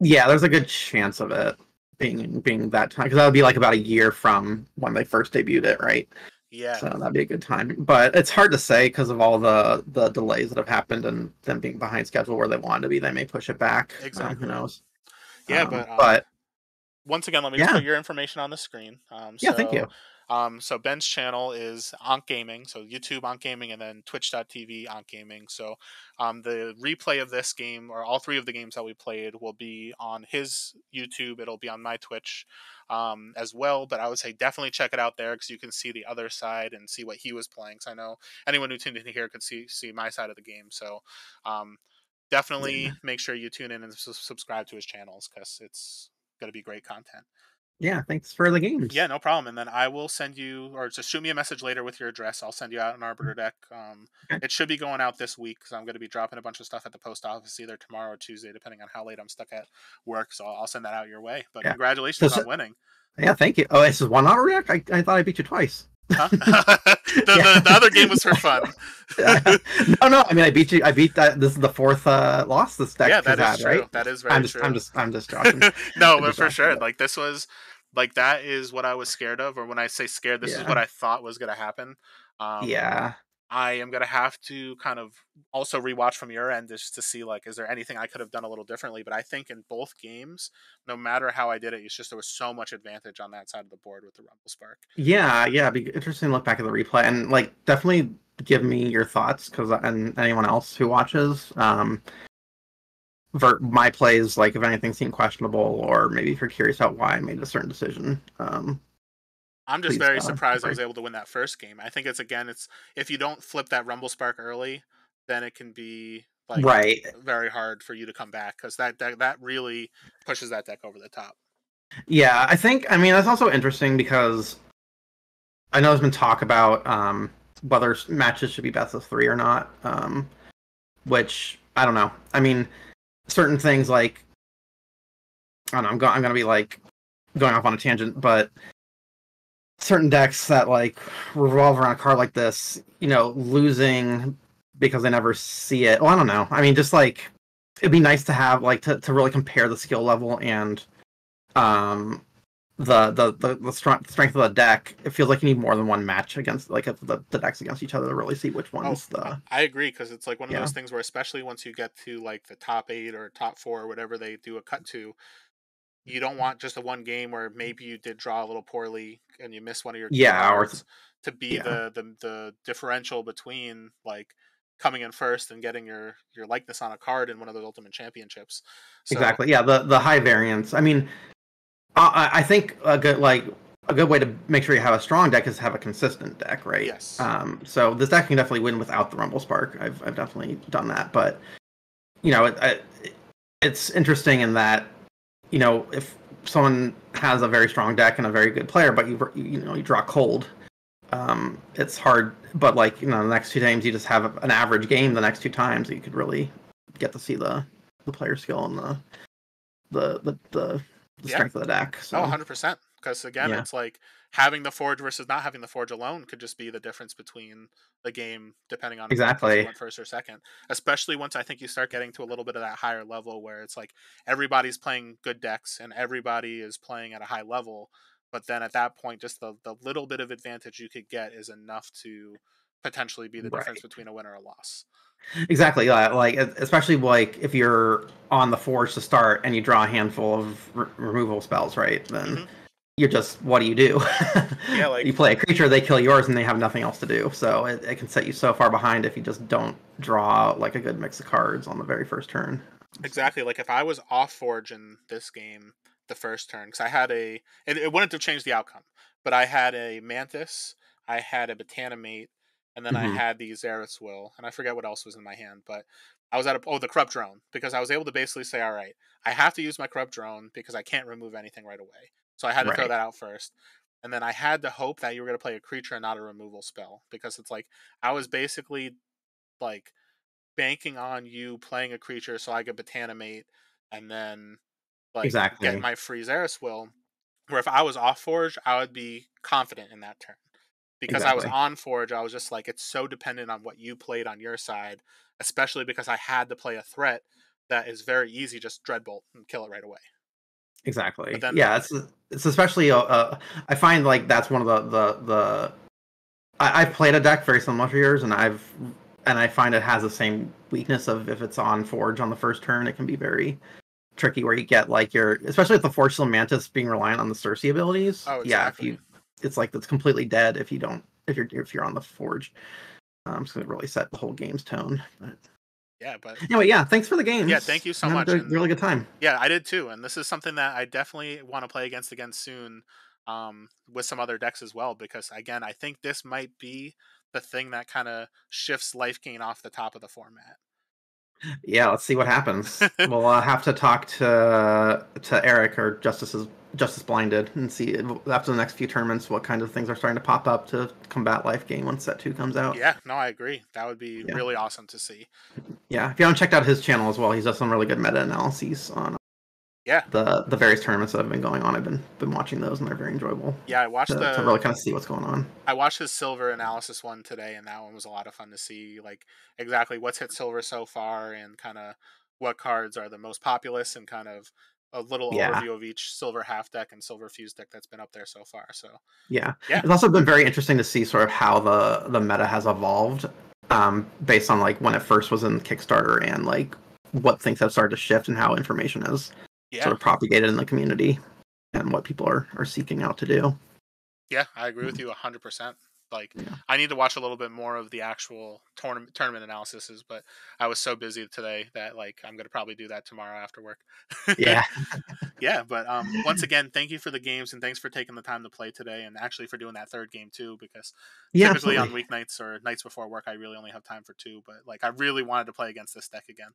Yeah, there's a good chance of it being that time because that would be like about a year from when they first debuted it, right? Yeah, So that'd be a good time. But it's hard to say because of all the delays that have happened and them being behind schedule where they wanted to be. They may push it back. Who exactly. knows? Yeah, but But once again, let me just yeah, put your information on the screen. yeah. Thank you. So Ben's channel is Anque Gaming, so YouTube Anque Gaming, and then Twitch.tv Anque Gaming. So, the replay of this game, or all 3 of the games that we played, will be on his YouTube. It'll be on my Twitch, as well. But I would say definitely check it out there because you can see the other side and see what he was playing. So I know anyone who tuned in here could see my side of the game. So, Yeah, definitely make sure you tune in and subscribe to his channels because it's going to be great content. yeah. Thanks for the Yeah, games. no problem. And then I will send you, or just shoot me a message later with your address. I'll send you out an Arbiter deck. Okay. It should be going out this week because I'm going to be dropping a bunch of stuff at the post office either tomorrow or Tuesday, depending on how late I'm stuck at work. So I'll send that out your way. But Yeah. So, congratulations on winning. yeah, thank you. Oh, this is one auto react. I thought I beat you twice. Huh? Yeah. The other game was for fun. No, no. I mean, I beat you. I beat that. This is the 4th loss this deck Yeah, has that is had, right? true. That is very true. I'm just joking. No, I'm but just for joking. sure, But like this was like that is what I was scared of, or when I say scared, this is yeah, what I thought was going to happen. Um, yeah, I am gonna have to kind of also rewatch from your end just to see like is there anything I could have done a little differently. But I think in both games, no matter how I did it, it's just there was so much advantage on that side of the board with the Rumble Spark. yeah, yeah. It'd be interesting to look back at the replay and like definitely give me your thoughts because and anyone else who watches. My plays, like if anything seemed questionable, or maybe if you're curious about why I made a certain decision. I'm just Please very surprised I free. was able to win that first game. I think it's if you don't flip that Rumble Spark early, then it can be like Right. very hard for you to come back because that really pushes that deck over the top. Yeah, I think. I mean, that's also interesting because I know there's been talk about whether matches should be best of three or not. Which I don't know. I mean, certain things like I don't know. I'm gonna be like going off on a tangent, but certain decks that like revolve around a card like this, losing because they never see it. Well, I don't know. I mean, just like it'd be nice to have like to really compare the skill level and um the strength of the deck. It feels like you need more than one match against like the decks against each other to really see which Oh, one's the I agree because it's like one of yeah those things where especially once you get to like the top 8 or top 4 or whatever they do a cut to, you don't want just a one game where maybe you did draw a little poorly and you miss one of your key yeah or cards to be yeah the differential between like coming in first and getting your likeness on a card in one of those ultimate championships. So exactly yeah the high variance. I mean, I think a good way to make sure you have a strong deck is to have a consistent deck, right? yes. So this deck can definitely win without the Rumble Spark. I've definitely done that, but you know, it's interesting in that if someone has a very strong deck and a very good player, but you draw cold, it's hard. But like the next two times you just have an average game. The next two times you could really get to see the player skill and the Yeah. strength of the deck. Oh, So 100%. Because again, yeah, it's like having the forge versus not having the forge alone could just be the difference between the game, depending on in case you exactly, went first or second. Especially once I think you start getting to a little bit of that higher level where it's like everybody's playing good decks and everybody is playing at a high level. But then at that point, just the little bit of advantage you could get is enough to potentially be the difference right, between a win or a loss. exactly. Like especially like if you're on the forge to start and you draw a handful of removal spells, right? Then Hmm. you're just what do? Yeah, You like play a creature, they kill yours, and they have nothing else to do. So it can set you so far behind if you just don't draw like a good mix of cards on the very first turn. So, exactly. Like if I was off Forge in this game the first turn, because I had it wouldn't have changed the outcome, but I had a Mantis, I had a Botanimate, and then I mhm. had the Xerath's Will, and I forget what else was in my hand, but I was the Corrupt Drone, because I was able to basically say, all right, I have to use my Corrupt Drone because I can't remove anything right away. So I had to throw Right, that out first. And then I had to hope that you were going to play a creature and not a removal spell, because it's like I was basically like banking on you playing a creature so I could Botanimate and then like get exactly, my free Xerath Will. Where if I was off Forge, I would be confident in that turn. Because I was exactly, on Forge, I was just like, it's so dependent on what you played on your side, especially because I had to play a threat that is very easy, just Dreadbolt and kill it right away. But exactly. then, Yeah, it's especially I find like that's one of the I've played a deck very similar to yours, and I find it has the same weakness of if it's on Forge on the first turn, it can be very tricky where you get like especially with the Forge Mantis being reliant on the Cersei abilities. oh, Yeah, if exactly. you it's like it's completely dead if you don't if you're on the Forge. It's gonna really set the whole game's tone. But Yeah, but anyway, yeah, thanks for the yeah, games. thank you so I had a much. And really good time. yeah, I did too, and this is something that I definitely want to play against again soon, with some other decks as well. Because again, I think this might be the thing that kind of shifts Life Gain off the top of the format. Yeah, let's see what happens. We'll have to talk to Eric or Justice Blinded and see after the next few tournaments what kind of things are starting to pop up to combat Life Gain once Set 2 comes out. Yeah, no, I agree. That would be Yeah, really awesome to see. yeah. If you haven't checked out his channel as well, he's done some really good meta analyses on Yeah, the various tournaments that have been going on. I've been watching those and they're very enjoyable yeah, I watched to the really kind of see what's going on. I watched his silver analysis one today, and that one was a lot of fun to see, like exactly what's hit silver so far, and kind of what cards are the most populous, and kind of a little Yeah, overview of each silver half deck and silver fuse deck that's been up there so far. So yeah. yeah, It's also been very interesting to see sort of how the meta has evolved based on like when it first was in Kickstarter and like what things have started to shift and how information has yeah, sort of propagated in the community and what people are seeking out to do. yeah, I agree with you 100%. like Yeah. I need to watch a little bit more of the actual tournament analyses, but I was so busy today that like I'm gonna probably do that tomorrow after work. Yeah. Yeah, but once again, thank you for the games and thanks for taking the time to play today, and actually for doing that third game too. Because Yeah, typically on absolutely. weeknights or nights before work, I really only have time for two. But like, I really wanted to play against this deck again.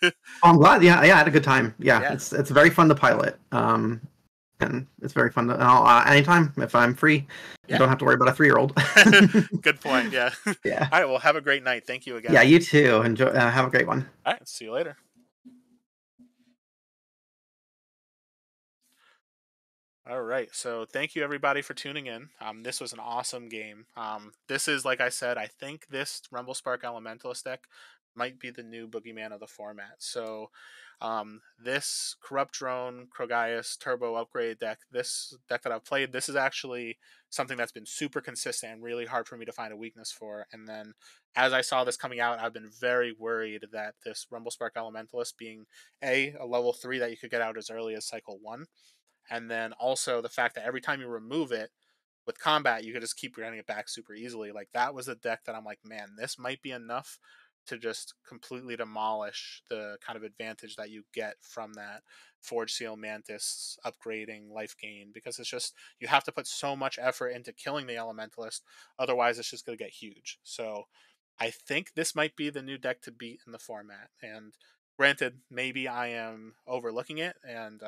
Oh, I'm glad. Yeah, yeah, I had a good time. Yeah, Yeah, it's very fun to pilot. And it's very fun to. And anytime if I'm free, and yeah. don't have to worry about a 3-year-old. Good point. Yeah. All Yeah. right. Well, have a great night. Thank you Yeah, again. you too. Enjoy. Have a great one. All right. See you later. All right. So thank you everybody for tuning in. This was an awesome game. This is, like I said, I think this Rumble Spark Elementalist deck might be the new boogeyman of the format. So this Corrupt Drone, Krogaius, Turbo Upgrade deck, this deck that I've played, this is actually something that's been super consistent and really hard for me to find a weakness for. And then as I saw this coming out, I've been very worried that this Rumble Spark Elementalist being a level 3 that you could get out as early as cycle 1, and then also the fact that every time you remove it with combat, you could just keep getting it back super easily. Like that was a deck that I'm like, man, this might be enough to just completely demolish the kind of advantage that you get from that Forge Seal Mantis upgrading life gain, because it's just you have to put so much effort into killing the Elementalist, otherwise it's just going to get huge. So I think this might be the new deck to beat in the format. And granted, maybe I am overlooking it, and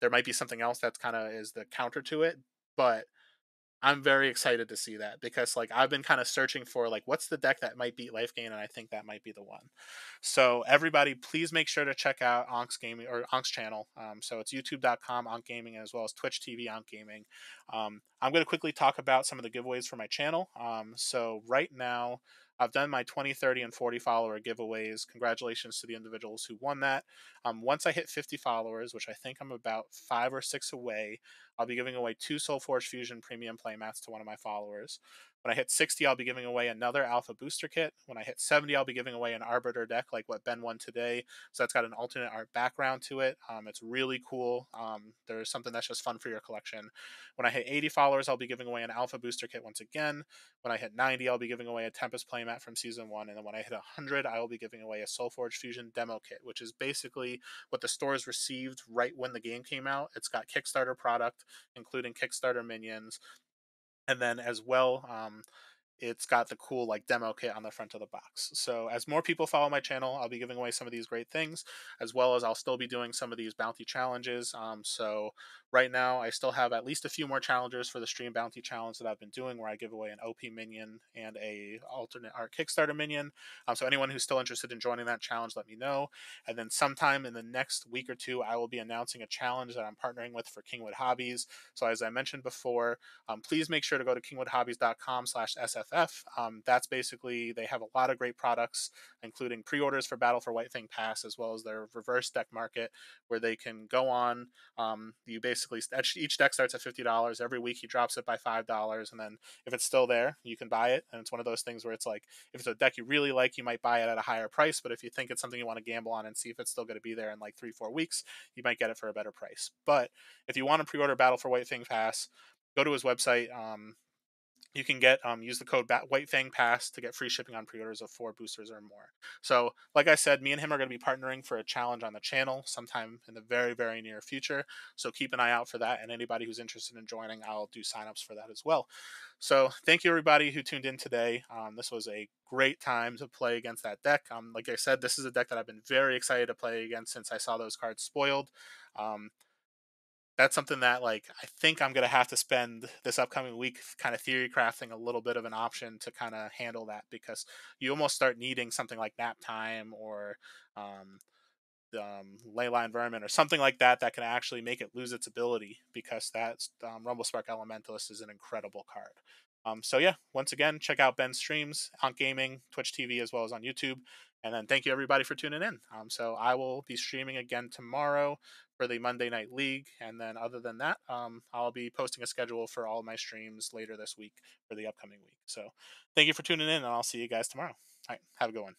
there might be something else that's kind of is the counter to it. But I'm very excited to see that, because like I've been kind of searching for like what's the deck that might beat Life Gain, and I think that might be the one. So everybody, please make sure to check out Anque's gaming or Anque's channel. So it's youtube.com Anque Gaming, as well as Twitch TV Anque Gaming. I'm going to quickly talk about some of the giveaways for my channel. So right now, I've done my 20, 30, and 40 follower giveaways. Congratulations to the individuals who won that. Once I hit 50 followers, which I think I'm about 5 or 6 away, I'll be giving away 2 SolForge Fusion Premium Playmats to one of my followers. When I hit 60, I'll be giving away another Alpha Booster Kit. When I hit 70, I'll be giving away an Arbiter deck like what Ben won today. So that's got an alternate art background to it. It's really cool. There's something that's just fun for your collection. When I hit 80 followers, I'll be giving away an Alpha Booster Kit once again. When I hit 90, I'll be giving away a Tempest Playmat from Season 1. And then when I hit 100, I will be giving away a SolForge Fusion Demo Kit, which is basically what the stores received right when the game came out. It's got Kickstarter product, including Kickstarter minions, and then as well, it's got the cool like demo kit on the front of the box. So as more people follow my channel, I'll be giving away some of these great things, as well as I'll still be doing some of these bounty challenges. So right now I still have at least a few more challengers for the stream bounty challenge that I've been doing, where I give away an OP minion and a alternate art Kickstarter minion. So anyone who's still interested in joining that challenge, let me know. And then sometime in the next week or two, I will be announcing a challenge that I'm partnering with for Kingwood Hobbies. So as I mentioned before, please make sure to go to kingwoodhobbies.com/SFF. That's basically, they have a lot of great products, including pre-orders for Battle for White Fang Pass, as well as their reverse deck market, where they can go on. You basically, each deck starts at $50. Every week he drops it by $5. And then if it's still there, you can buy it. And it's one of those things where it's like, if it's a deck you really like, you might buy it at a higher price. But if you think it's something you want to gamble on and see if it's still going to be there in like 3-4 weeks, you might get it for a better price. But if you want to pre-order Battle for White Fang Pass, go to his website. You can get use the code White Fang Pass to get free shipping on pre-orders of 4 boosters or more. So, like I said, me and him are going to be partnering for a challenge on the channel sometime in the very, very near future. So keep an eye out for that. And anybody who's interested in joining, I'll do signups for that as well. So thank you everybody who tuned in today. This was a great time to play against that deck. Like I said, this is a deck that I've been very excited to play against since I saw those cards spoiled. Um, that's something that like I think I'm gonna have to spend this upcoming week kind of theory crafting a little bit of an option to kind of handle that, because you almost start needing something like Nap Time or um, Leyline Vermin or something like that that can actually make it lose its ability, because that Rumble Spark Elementalist is an incredible card. So yeah, once again, check out Ben's streams on gaming, Twitch TV, as well as on YouTube. And then thank you everybody for tuning in. So I will be streaming again tomorrow for the Monday Night League. And then other than that, I'll be posting a schedule for all my streams later this week for the upcoming week. So thank you for tuning in, and I'll see you guys tomorrow. All right, have a good one.